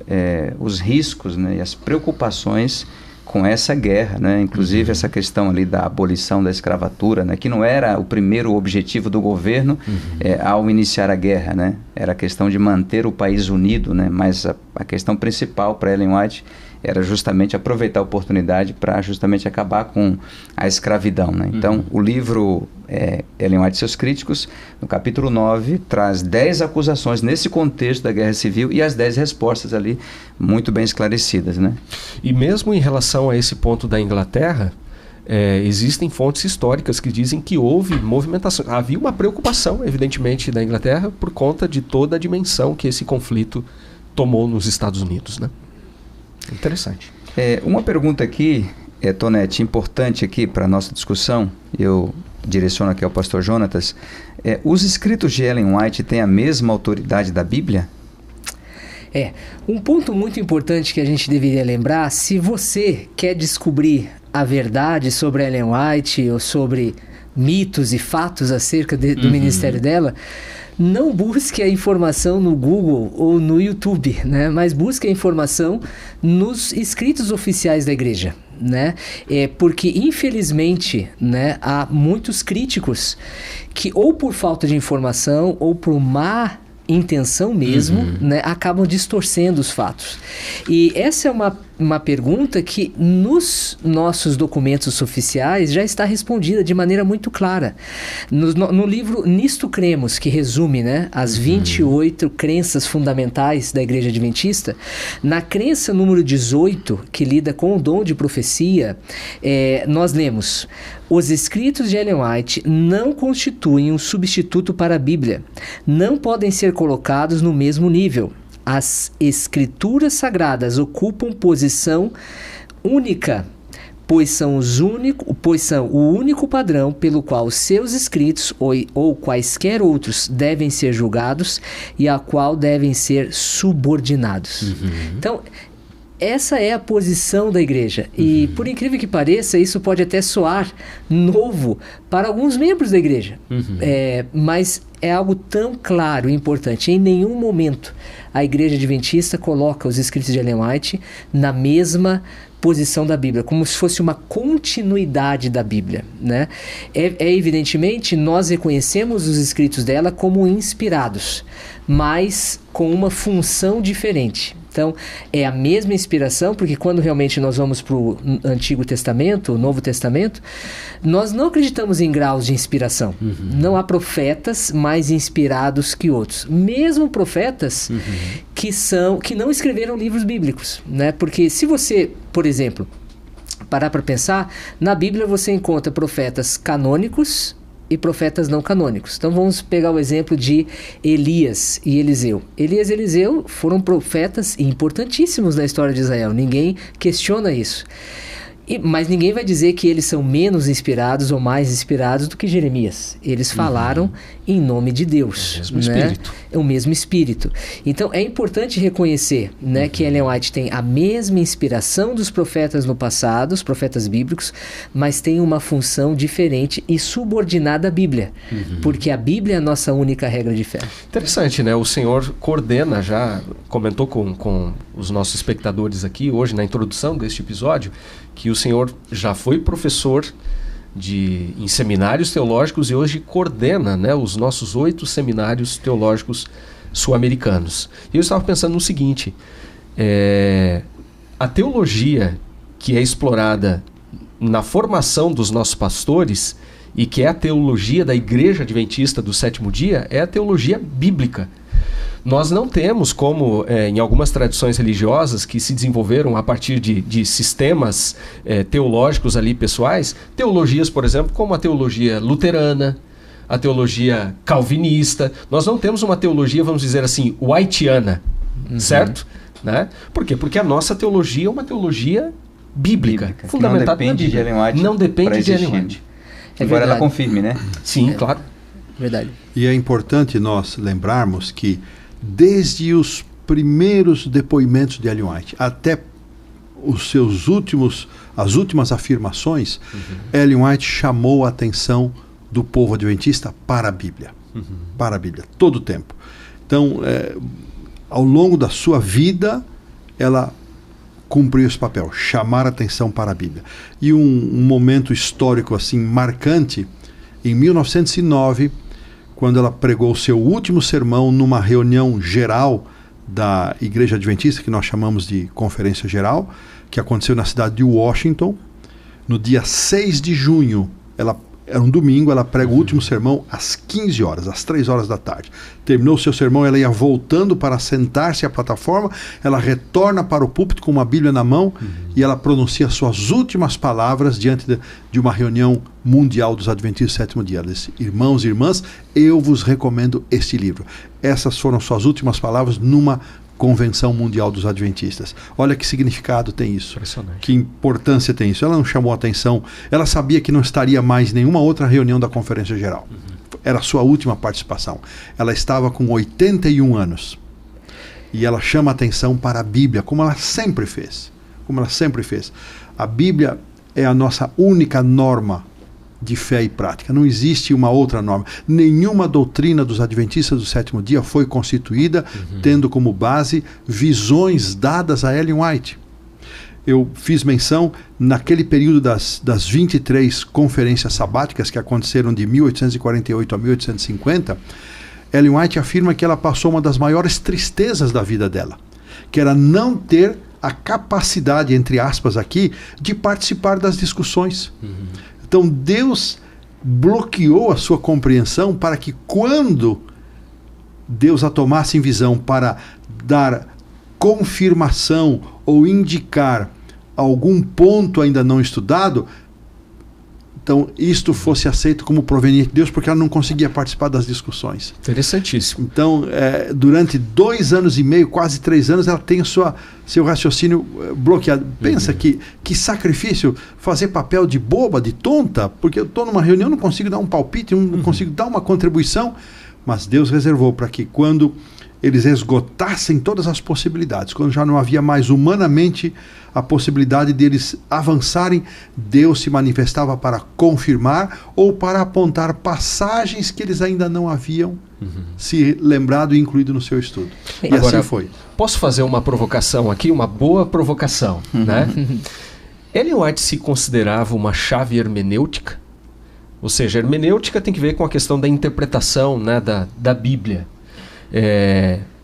os riscos, né, e as preocupações com essa guerra, né? Inclusive essa questão ali da abolição da escravatura, né? Que não era o primeiro objetivo do governo ao iniciar a guerra, né? Era a questão de manter o país unido, né? Mas a questão principal para Ellen White era justamente aproveitar a oportunidade para justamente acabar com a escravidão, né? Então, o livro Ellen White e seus críticos, no capítulo 9, traz 10 acusações nesse contexto da Guerra Civil e as 10 respostas ali muito bem esclarecidas, né? E mesmo em relação a esse ponto da Inglaterra, existem fontes históricas que dizem que houve movimentação. Havia uma preocupação, evidentemente, da Inglaterra por conta de toda a dimensão que esse conflito tomou nos Estados Unidos, né? Interessante. Uma pergunta aqui, Tonete, importante aqui para a nossa discussão, eu direciono aqui ao pastor Jonatas. Os escritos de Ellen White têm a mesma autoridade da Bíblia? Um ponto muito importante que a gente deveria lembrar, se você quer descobrir a verdade sobre Ellen White ou sobre mitos e fatos acerca do ministério dela, não busque a informação no Google ou no YouTube, né? Mas busque a informação nos escritos oficiais da igreja, né? Porque, infelizmente, né, há muitos críticos que, ou por falta de informação, ou por má intenção mesmo, né, acabam distorcendo os fatos. E essa é uma pergunta que nos nossos documentos oficiais já está respondida de maneira muito clara. No livro Nisto Cremos, que resume, né, as 28 crenças fundamentais da Igreja Adventista, na crença número 18, que lida com o dom de profecia, nós lemos: os escritos de Ellen White não constituem um substituto para a Bíblia. Não podem ser colocados no mesmo nível. As escrituras sagradas ocupam posição única, pois são o único padrão pelo qual os seus escritos ou quaisquer outros devem ser julgados e a qual devem ser subordinados. Então, essa é a posição da igreja. E, por incrível que pareça, isso pode até soar novo para alguns membros da igreja. Mas é algo tão claro e importante. Em nenhum momento a igreja adventista coloca os escritos de Ellen White na mesma posição da Bíblia, como se fosse uma continuidade da Bíblia, né? Evidentemente, nós reconhecemos os escritos dela como inspirados, mas com uma função diferente. Então, é a mesma inspiração, porque quando realmente nós vamos para o Antigo Testamento, o Novo Testamento, nós não acreditamos em graus de inspiração. Não há profetas mais inspirados que outros. Mesmo profetas que não escreveram livros bíblicos, né? Porque se você, por exemplo, parar para pensar, na Bíblia você encontra profetas canônicos e profetas não canônicos. Então vamos pegar o exemplo de Elias e Eliseu. Elias e Eliseu foram profetas importantíssimos na história de Israel. Ninguém questiona isso. Mas ninguém vai dizer que eles são menos inspirados ou mais inspirados do que Jeremias. Eles falaram em nome de Deus. É o mesmo espírito. É o mesmo espírito. Então é importante reconhecer, né, que Ellen White tem a mesma inspiração dos profetas no passado, os profetas bíblicos, mas tem uma função diferente e subordinada à Bíblia. Porque a Bíblia é a nossa única regra de fé. Interessante, né? O Senhor coordena, já comentou com os nossos espectadores aqui hoje na introdução deste episódio, que o Senhor já foi professor em seminários teológicos e hoje coordena, né, os nossos 8 seminários teológicos sul-americanos. E eu estava pensando no seguinte, a teologia que é explorada na formação dos nossos pastores e que é a teologia da Igreja Adventista do Sétimo Dia, é a teologia bíblica. Nós não temos, como em algumas tradições religiosas que se desenvolveram a partir de sistemas teológicos ali pessoais, teologias, por exemplo, como a teologia luterana, a teologia calvinista. Nós não temos uma teologia, vamos dizer assim, whiteana, certo? Né? Por quê? Porque a nossa teologia é uma teologia bíblica. Fundamentada na Bíblia. De Ellen White. Não depende de Ellen White. Embora ela confirme, né? Sim, claro. Verdade. E é importante nós lembrarmos que desde os primeiros depoimentos de Ellen White até as últimas afirmações, Ellen White chamou a atenção do povo adventista para a Bíblia. Para a Bíblia, todo o tempo. Então, ao longo da sua vida, ela cumpriu esse papel, chamar a atenção para a Bíblia. E um momento histórico assim marcante, em 1909, quando ela pregou o seu último sermão numa reunião geral da Igreja Adventista, que nós chamamos de Conferência Geral, que aconteceu na cidade de Washington, no dia 6 de junho, era um domingo, ela prega o último sermão às 15 horas, às 3 horas da tarde. Terminou o seu sermão, ela ia voltando para sentar-se à plataforma, ela retorna para o púlpito com uma Bíblia na mão e ela pronuncia suas últimas palavras diante de uma reunião mundial dos Adventistas do Sétimo Dia. Ela disse: irmãos e irmãs, eu vos recomendo este livro. Essas foram suas últimas palavras numa Convenção Mundial dos Adventistas. Olha que significado tem isso. Que importância tem isso. Ela não chamou atenção. Ela sabia que não estaria mais em nenhuma outra reunião da Conferência Geral. Era a sua última participação. Ela estava com 81 anos. E ela chama atenção para a Bíblia, como ela sempre fez. Como ela sempre fez. A Bíblia é a nossa única norma de fé e prática. Não existe uma outra norma. Nenhuma doutrina dos Adventistas do Sétimo Dia foi constituída tendo como base visões dadas a Ellen White. Eu fiz menção naquele período das 23 conferências sabáticas que aconteceram de 1848 a 1850, Ellen White afirma que ela passou uma das maiores tristezas da vida dela, que era não ter a capacidade, entre aspas aqui, de participar das discussões. Então Deus bloqueou a sua compreensão para que quando Deus a tomasse em visão para dar confirmação ou indicar algum ponto ainda não estudado, então isto fosse aceito como proveniente de Deus, porque ela não conseguia participar das discussões. Interessantíssimo. Então, durante 2 anos e meio, quase 3 anos, ela tem seu raciocínio bloqueado. Pensa que sacrifício fazer papel de boba, de tonta, porque eu estou numa reunião, não consigo dar um palpite, não consigo dar uma contribuição, mas Deus reservou para que quando eles esgotassem todas as possibilidades, quando já não havia mais humanamente a possibilidade deles avançarem, Deus se manifestava para confirmar ou para apontar passagens que eles ainda não haviam se lembrado e incluído no seu estudo. E agora, assim foi. Posso fazer uma provocação aqui, uma boa provocação, né? Ellen White se considerava uma chave hermenêutica? Ou seja, hermenêutica tem que ver com a questão da interpretação, né, da Bíblia.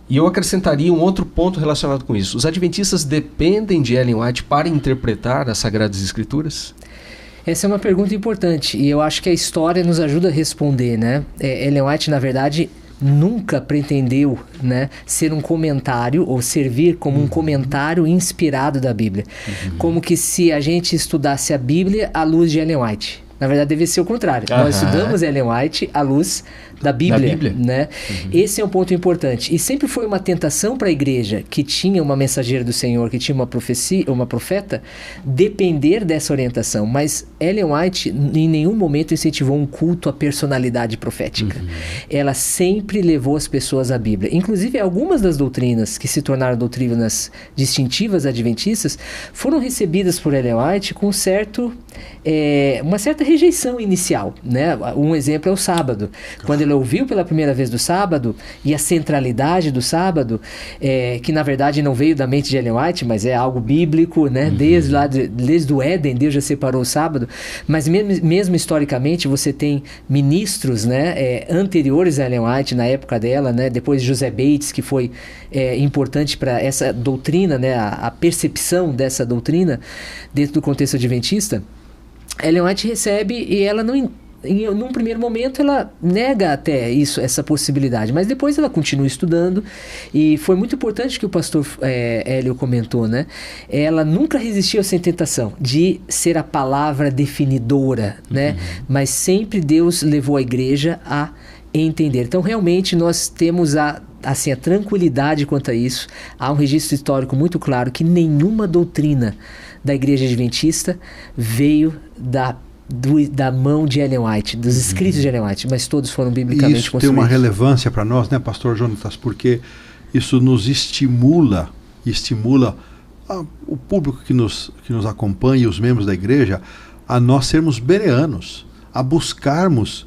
E eu acrescentaria um outro ponto relacionado com isso. Os adventistas dependem de Ellen White para interpretar as Sagradas Escrituras? Essa é uma pergunta importante e eu acho que a história nos ajuda a responder, né? Ellen White, na verdade, nunca pretendeu, né, ser um comentário ou servir como um comentário inspirado da Bíblia. Como que se a gente estudasse a Bíblia à luz de Ellen White. Na verdade, deve ser o contrário. Nós estudamos Ellen White à luz da Bíblia. Né? Esse é um ponto importante. E sempre foi uma tentação para a igreja que tinha uma mensageira do Senhor, que tinha uma profecia, uma profeta, depender dessa orientação. Mas Ellen White em nenhum momento incentivou um culto à personalidade profética. Ela sempre levou as pessoas à Bíblia. Inclusive, algumas das doutrinas que se tornaram doutrinas distintivas adventistas foram recebidas por Ellen White com uma certa rejeição inicial. Né? Um exemplo é o sábado. Quando ele ela ouviu pela primeira vez do sábado e a centralidade do sábado, que na verdade não veio da mente de Ellen White, mas é algo bíblico, né? Desde o Éden, Deus já separou o sábado, mas mesmo historicamente você tem ministros, né, anteriores a Ellen White, na época dela, né? Depois José Bates, que foi importante para essa doutrina, né? A percepção dessa doutrina dentro do contexto adventista. Ellen White recebe e ela não... num primeiro momento ela nega até essa possibilidade, mas depois ela continua estudando, e foi muito importante que o pastor Hélio comentou, né? Ela nunca resistiu a essa tentação de ser a palavra definidora, né? Mas sempre Deus levou a igreja a entender. Então realmente nós temos a tranquilidade quanto a isso. Há um registro histórico muito claro que nenhuma doutrina da igreja adventista veio da mão de Ellen White, dos escritos de Ellen White, mas todos foram biblicamente isso construídos. Tem uma relevância para nós, né, pastor Jonatas, porque isso nos estimula o público que nos acompanha e os membros da igreja a nós sermos bereanos, a buscarmos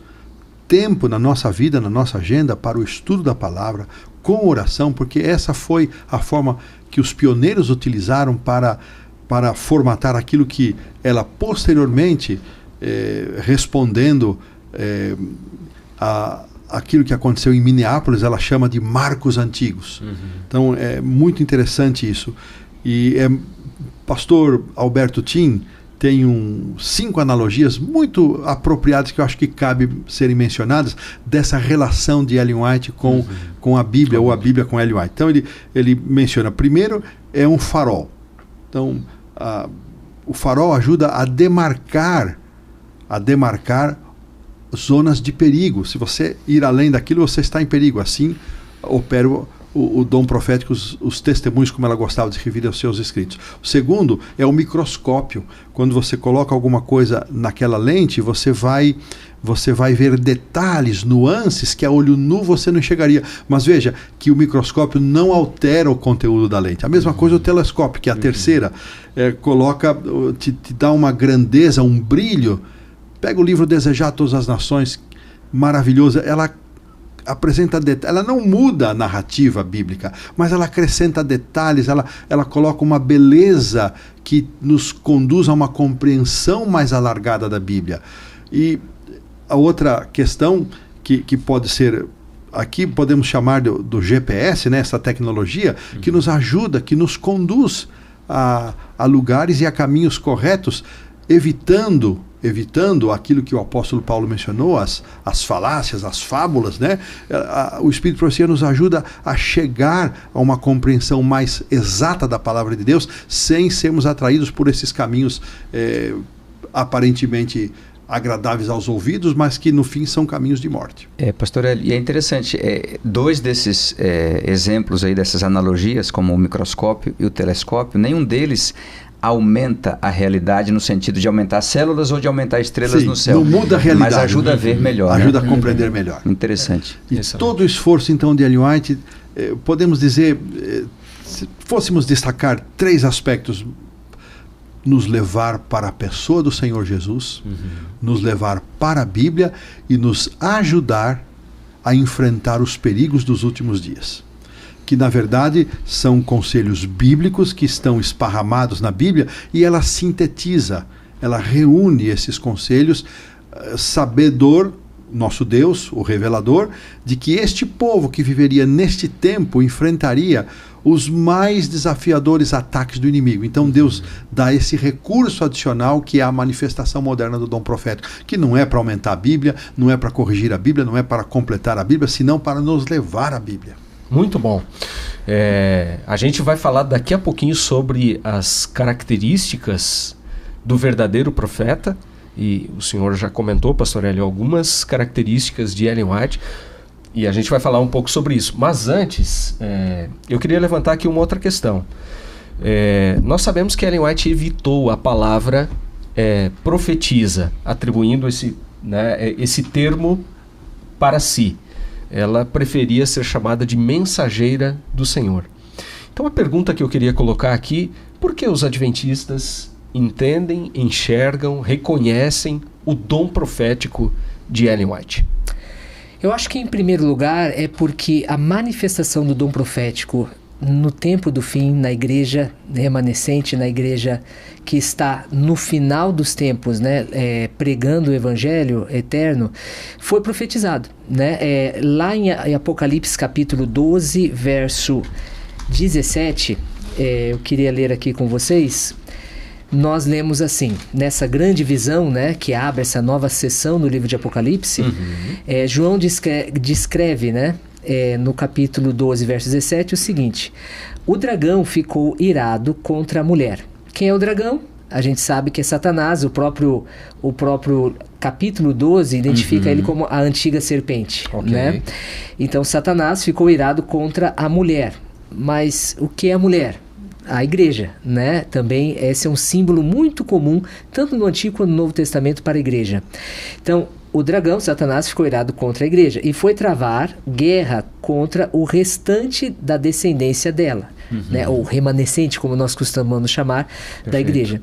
tempo na nossa vida, na nossa agenda, para o estudo da palavra, com oração, porque essa foi a forma que os pioneiros utilizaram para formatar aquilo que ela posteriormente, respondendo aquilo que aconteceu em Minneapolis, ela chama de marcos antigos. Então é muito interessante isso. E pastor Alberto Tim tem 5 analogias muito apropriadas que eu acho que cabe serem mencionadas dessa relação de Ellen White com a Bíblia, ou a Bíblia com Ellen White. Então ele menciona, primeiro, é um farol. Então o farol ajuda a demarcar zonas de perigo. Se você ir além daquilo, você está em perigo. Assim opera o dom profético, os testemunhos, como ela gostava de referir aos seus escritos. O segundo é o microscópio. Quando você coloca alguma coisa naquela lente, você vai ver detalhes, nuances que a olho nu você não enxergaria. Mas veja que o microscópio não altera o conteúdo da lente. A mesma coisa o telescópio, que é a terceira, te dá uma grandeza, um brilho. Pega o livro Desejar a Todas as Nações, maravilhosa. Ela apresenta detalhes, ela não muda a narrativa bíblica, mas ela acrescenta detalhes, ela coloca uma beleza que nos conduz a uma compreensão mais alargada da Bíblia. E a outra questão que pode ser, aqui podemos chamar do GPS, né, essa tecnologia, que nos ajuda, que nos conduz a lugares e a caminhos corretos, evitando aquilo que o apóstolo Paulo mencionou, as falácias, as fábulas, né? O Espírito de Profecia nos ajuda a chegar a uma compreensão mais exata da palavra de Deus, sem sermos atraídos por esses caminhos aparentemente agradáveis aos ouvidos, mas que no fim são caminhos de morte. Pastor Hélio, e é interessante, 2 desses exemplos aí, dessas analogias, como o microscópio e o telescópio, nenhum deles aumenta a realidade no sentido de aumentar células ou de aumentar estrelas no céu. Não muda a realidade. Mas ajuda a ver melhor. Ajuda a compreender melhor. Interessante. E todo o esforço, então, de Ellen White, podemos dizer, se fôssemos destacar 3 aspectos: nos levar para a pessoa do Senhor Jesus, nos levar para a Bíblia e nos ajudar a enfrentar os perigos dos últimos dias. Que na verdade são conselhos bíblicos que estão esparramados na Bíblia, e ela sintetiza, ela reúne esses conselhos, sabedor, nosso Deus, o revelador, de que este povo que viveria neste tempo enfrentaria os mais desafiadores ataques do inimigo. Então Deus dá esse recurso adicional, que é a manifestação moderna do dom profético, que não é para aumentar a Bíblia, não é para corrigir a Bíblia, não é para completar a Bíblia, senão para nos levar à Bíblia. Muito bom. A gente vai falar daqui a pouquinho sobre as características do verdadeiro profeta, e o senhor já comentou, pastor Hélio, algumas características de Ellen White, e a gente vai falar um pouco sobre isso. Mas antes, eu queria levantar aqui uma outra questão. Nós sabemos que Ellen White evitou a palavra profetiza, atribuindo esse termo para si. Ela preferia ser chamada de mensageira do Senhor. Então a pergunta que eu queria colocar aqui: por que os adventistas entendem, enxergam, reconhecem o dom profético de Ellen White? Eu acho que, em primeiro lugar, é porque a manifestação do dom profético no tempo do fim, na igreja remanescente, na igreja que está no final dos tempos, né, pregando o evangelho eterno, foi profetizado, né? Lá em Apocalipse capítulo 12, verso 17, eu queria ler aqui com vocês. Nós lemos assim, nessa grande visão, né, que abre essa nova sessão no livro de Apocalipse, João descreve, né, no capítulo 12, verso 17, o seguinte: o dragão ficou irado contra a mulher. Quem é o dragão? A gente sabe que é Satanás. O próprio capítulo 12 identifica ele como a antiga serpente, né? Então Satanás ficou irado contra a mulher. Mas o que é a mulher? A igreja, né? Também esse é um símbolo muito comum, tanto no Antigo quanto no Novo Testamento, para a igreja. Então, o dragão, Satanás, ficou irado contra a igreja e foi travar guerra contra o restante da descendência dela, né? Ou remanescente, como nós costumamos chamar, da igreja.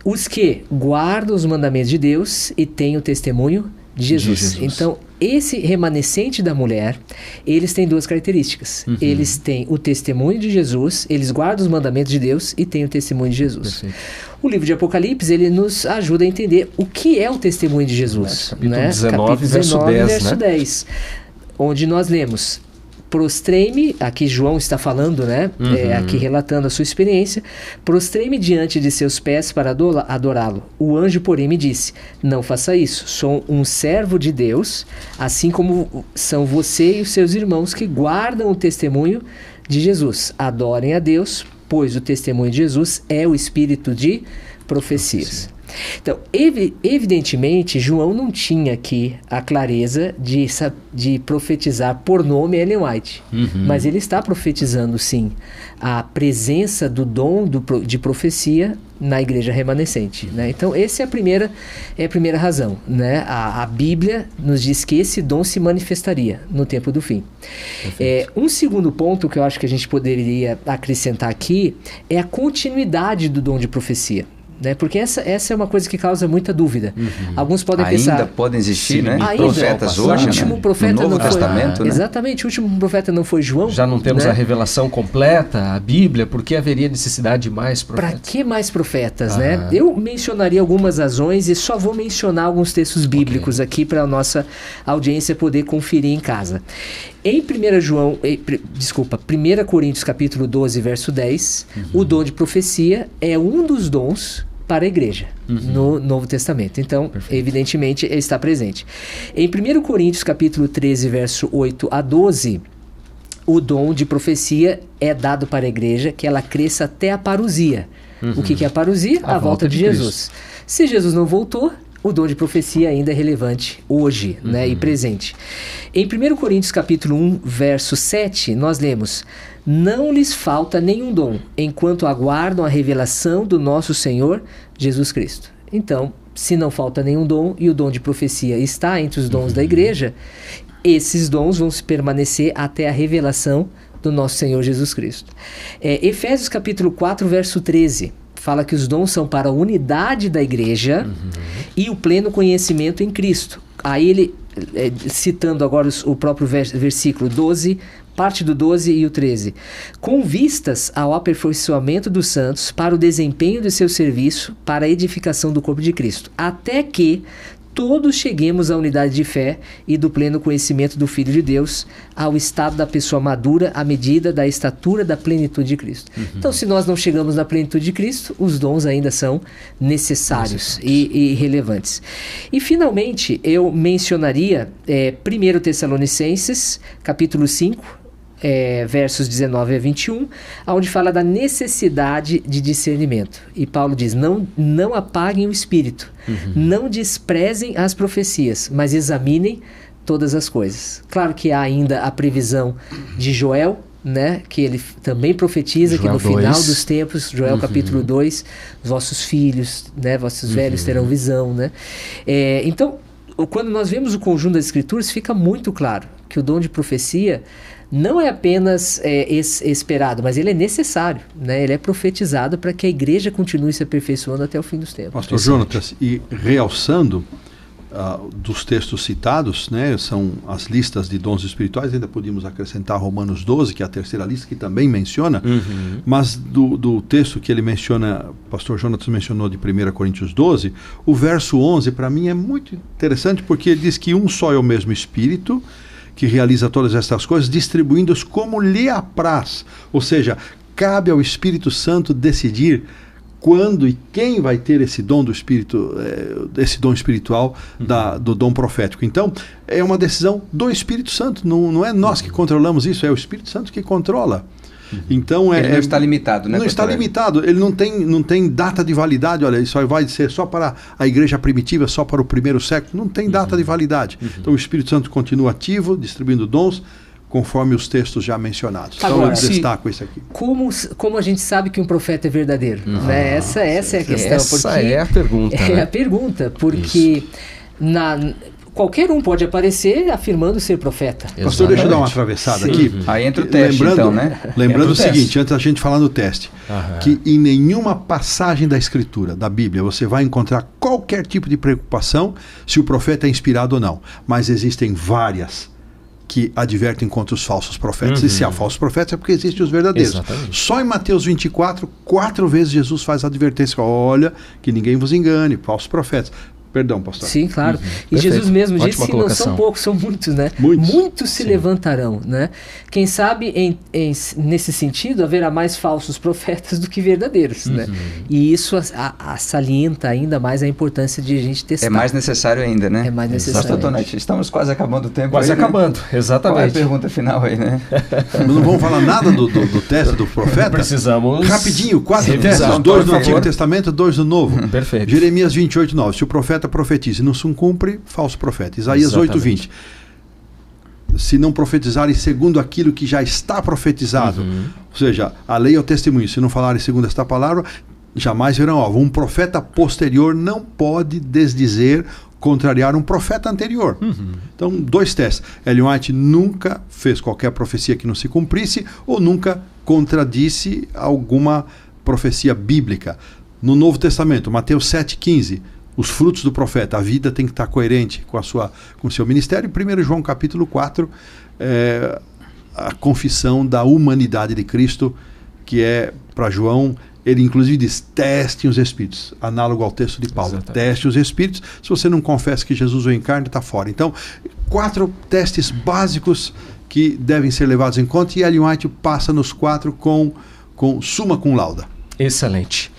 Os que guardam os mandamentos de Deus e têm o testemunho de Jesus. Então, esse remanescente da mulher, eles têm duas características. Eles têm o testemunho de Jesus, eles guardam os mandamentos de Deus e têm o testemunho de Jesus. O livro de Apocalipse, ele nos ajuda a entender o que é o testemunho de Jesus. Capítulo né? 19, verso 10, né? 10, onde nós lemos: prostrei-me, aqui João está falando, né? Aqui relatando a sua experiência. Prostrei-me diante de seus pés para adorá-lo. O anjo, porém, me disse: não faça isso. Sou um servo de Deus, assim como são você e os seus irmãos que guardam o testemunho de Jesus. Adorem a Deus, pois o testemunho de Jesus é o espírito de profecias. Então, evidentemente, João não tinha aqui a clareza de profetizar por nome Ellen White, mas ele está profetizando, sim, a presença do dom de profecia na igreja remanescente, né? Então, essa é a primeira razão, né? A Bíblia nos diz que esse dom se manifestaria no tempo do fim. Um segundo ponto que eu acho que a gente poderia acrescentar aqui é a continuidade do dom de profecia. Né? Porque essa é uma coisa que causa muita dúvida. Alguns podem pensar... Ainda podem existir, né? Ainda, profetas hoje, o último profeta no Novo não Testamento, foi, né? Exatamente, o último profeta não foi João. Já não temos, né? a revelação completa, a Bíblia, por que haveria necessidade de mais profetas? Para que mais profetas, né? Eu mencionaria algumas razões e só vou mencionar alguns textos bíblicos aqui para a nossa audiência poder conferir em casa. Em 1 Coríntios capítulo 12, verso 10, o dom de profecia é um dos dons para a igreja, no Novo Testamento. Então, evidentemente, ele está presente. Em 1 Coríntios, capítulo 13, verso 8 a 12, o dom de profecia é dado para a igreja, que ela cresça até a parousia. O que é a parousia? A volta de Jesus. Se Jesus não voltou, o dom de profecia ainda é relevante hoje, né, e presente. Em 1 Coríntios capítulo 1, verso 7, nós lemos: não lhes falta nenhum dom, enquanto aguardam a revelação do nosso Senhor Jesus Cristo. Então, se não falta nenhum dom e o dom de profecia está entre os dons da igreja, esses dons vão se permanecer até a revelação do nosso Senhor Jesus Cristo. Efésios capítulo 4, verso 13. Fala que os dons são para a unidade da igreja e o pleno conhecimento em Cristo. Aí ele, citando agora o próprio versículo 12, parte do 12 e o 13. Com vistas ao aperfeiçoamento dos santos para o desempenho de seu serviço para a edificação do corpo de Cristo, até que todos cheguemos à unidade de fé e do pleno conhecimento do Filho de Deus, ao estado da pessoa madura, à medida da estatura da plenitude de Cristo. Então, se nós não chegamos na plenitude de Cristo, os dons ainda são necessários e relevantes. E, finalmente, eu mencionaria 1 Tessalonicenses, capítulo 5, versos 19 a 21, onde fala da necessidade de discernimento. E Paulo diz: não apaguem o espírito, não desprezem as profecias, mas examinem todas as coisas. Claro que há ainda a previsão de Joel, né, que ele também profetiza Joel que no 2. Final dos tempos, Joel capítulo 2, vossos filhos, né, vossos velhos terão visão, né? Então, quando nós vemos o conjunto das escrituras, fica muito claro que o dom de profecia não é apenas esperado, mas ele é necessário, né? Ele é profetizado para que a igreja continue se aperfeiçoando até o fim dos tempos. Pastor Jonatas, e realçando, dos textos citados, né, são as listas de dons espirituais. Ainda podíamos acrescentar Romanos 12, que é a terceira lista, que também menciona, mas do texto que ele menciona, o pastor Jonatas mencionou de 1 Coríntios 12, o verso 11 para mim é muito interessante, porque ele diz que um só é o mesmo Espírito que realiza todas estas coisas, distribuindo-os como lhe apraz. Ou seja, cabe ao Espírito Santo decidir quando e quem vai ter esse dom do Espírito, esse dom espiritual do dom profético. Então, é uma decisão do Espírito Santo, não é nós que controlamos isso, é o Espírito Santo que controla. Então, ele não está limitado, né? Não está limitado, ele não tem data de validade. Olha, isso vai ser só para a igreja primitiva, só para o primeiro século, não tem data de validade. Então, o Espírito Santo continua ativo, distribuindo dons, conforme os textos já mencionados. Agora, então eu destaco isso aqui. Como a gente sabe que um profeta é verdadeiro? Né? Essa é a questão. Essa é a pergunta. É a pergunta, porque qualquer um pode aparecer afirmando ser profeta. Pastor, deixa eu dar uma atravessada aqui. Aí entra o teste, então, né? Lembrando o seguinte, antes da gente falar no teste, que em nenhuma passagem da Escritura, da Bíblia, você vai encontrar qualquer tipo de preocupação se o profeta é inspirado ou não. Mas existem várias que advertem contra os falsos profetas. E se há falsos profetas é porque existem os verdadeiros. Exatamente. Só em Mateus 24, 4 vezes Jesus faz a advertência. Olha, que ninguém vos engane, falsos profetas. Perdão, pastor. Sim, claro. E Perfeito. Jesus mesmo Ótima disse que colocação. não são poucos, são muitos, né? Muitos se levantarão, né? Quem sabe, nesse sentido, haverá mais falsos profetas do que verdadeiros, né? E isso salienta ainda mais a importância de a gente testar. É mais necessário ainda, né? É mais necessário. Pastor Tonete, estamos quase acabando o tempo. Quase aí, né? acabando, exatamente. Qual é a pergunta final aí, né? Não vamos falar nada do teste do profeta? Precisamos. Rapidinho, 4 revisar, testes, 2 do por Antigo favor. Testamento, 2 do Novo. Perfeito. Jeremias 28, 9. Se o profeta profetiza e não se cumpre, falso profeta. Isaías 8, 20. Se não profetizarem segundo aquilo que já está profetizado, ou seja, a lei é o testemunho, se não falarem segundo esta palavra, jamais verão alvo. Um profeta posterior não pode desdizer, contrariar um profeta anterior. Então, 2 testes. Ellen White nunca fez qualquer profecia que não se cumprisse ou nunca contradisse alguma profecia bíblica. No Novo Testamento, Mateus 7,15, os frutos do profeta, a vida tem que estar coerente com o seu ministério. E 1 João capítulo 4, a confissão da humanidade de Cristo, que é, para João, ele inclusive diz, testem os espíritos, análogo ao texto de Paulo. Exatamente. Teste os espíritos, se você não confessa que Jesus o encarna, está fora. Então, 4 testes básicos que devem ser levados em conta, e Ellen White passa nos 4 com summa cum laude. Excelente.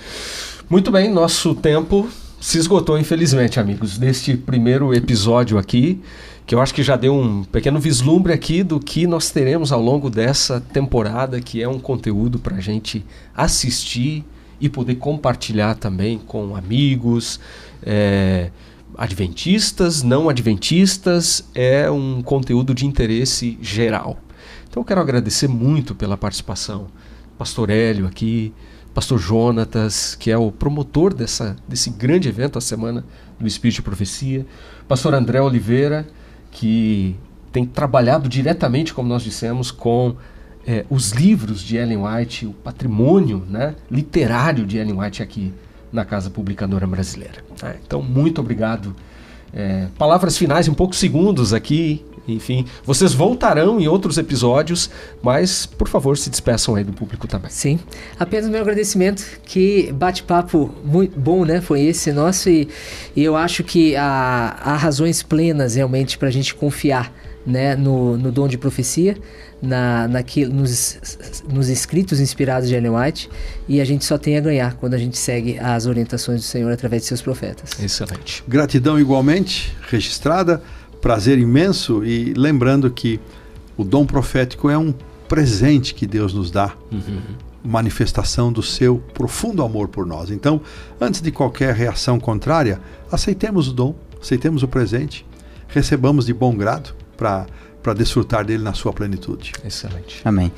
Muito bem, nosso tempo se esgotou, infelizmente, amigos, neste primeiro episódio aqui, que eu acho que já deu um pequeno vislumbre aqui do que nós teremos ao longo dessa temporada, que é um conteúdo para a gente assistir e poder compartilhar também com amigos, adventistas, não adventistas, é um conteúdo de interesse geral. Então eu quero agradecer muito pela participação, Pastor Hélio aqui, Pastor Jonatas, que é o promotor desse grande evento, a Semana do Espírito de Profecia. Pastor André Oliveira, que tem trabalhado diretamente, como nós dissemos, com os livros de Ellen White, o patrimônio, né, literário de Ellen White aqui na Casa Publicadora Brasileira. Então, muito obrigado. Palavras finais em poucos segundos aqui. Enfim, vocês voltarão em outros episódios, mas, por favor, se despeçam aí do público também. Sim, apenas meu agradecimento, que bate-papo muito bom, né? Foi esse nosso, e eu acho que há razões plenas realmente para a gente confiar, né, no dom de profecia, nos escritos inspirados de Ellen White, e a gente só tem a ganhar quando a gente segue as orientações do Senhor através de seus profetas. Excelente. Gratidão igualmente registrada. Prazer imenso, e lembrando que o dom profético é um presente que Deus nos dá, manifestação do seu profundo amor por nós. Então, antes de qualquer reação contrária, aceitemos o dom, aceitemos o presente, recebamos de bom grado para desfrutar dele na sua plenitude. Excelente. Amém.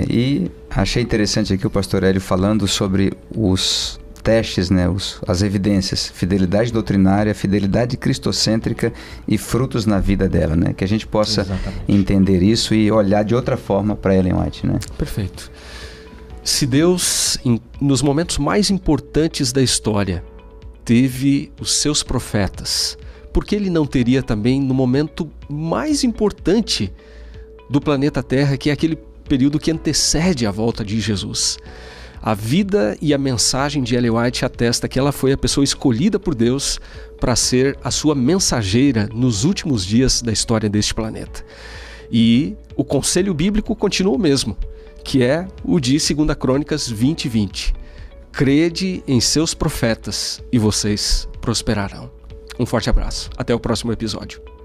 E achei interessante aqui o pastor Hélio falando sobre os testes, né, as evidências, fidelidade doutrinária, fidelidade cristocêntrica e frutos na vida dela, né, que a gente possa entender isso e olhar de outra forma para Ellen White, né? Perfeito. Se Deus, nos momentos mais importantes da história, teve os seus profetas por que ele não teria também no momento mais importante do planeta Terra, que é aquele período que antecede a volta de Jesus? A vida e a mensagem de Ellen White atesta que ela foi a pessoa escolhida por Deus para ser a sua mensageira nos últimos dias da história deste planeta. E o conselho bíblico continua o mesmo, que é o de 2 Crônicas 20:20. Crede em seus profetas e vocês prosperarão. Um forte abraço. Até o próximo episódio.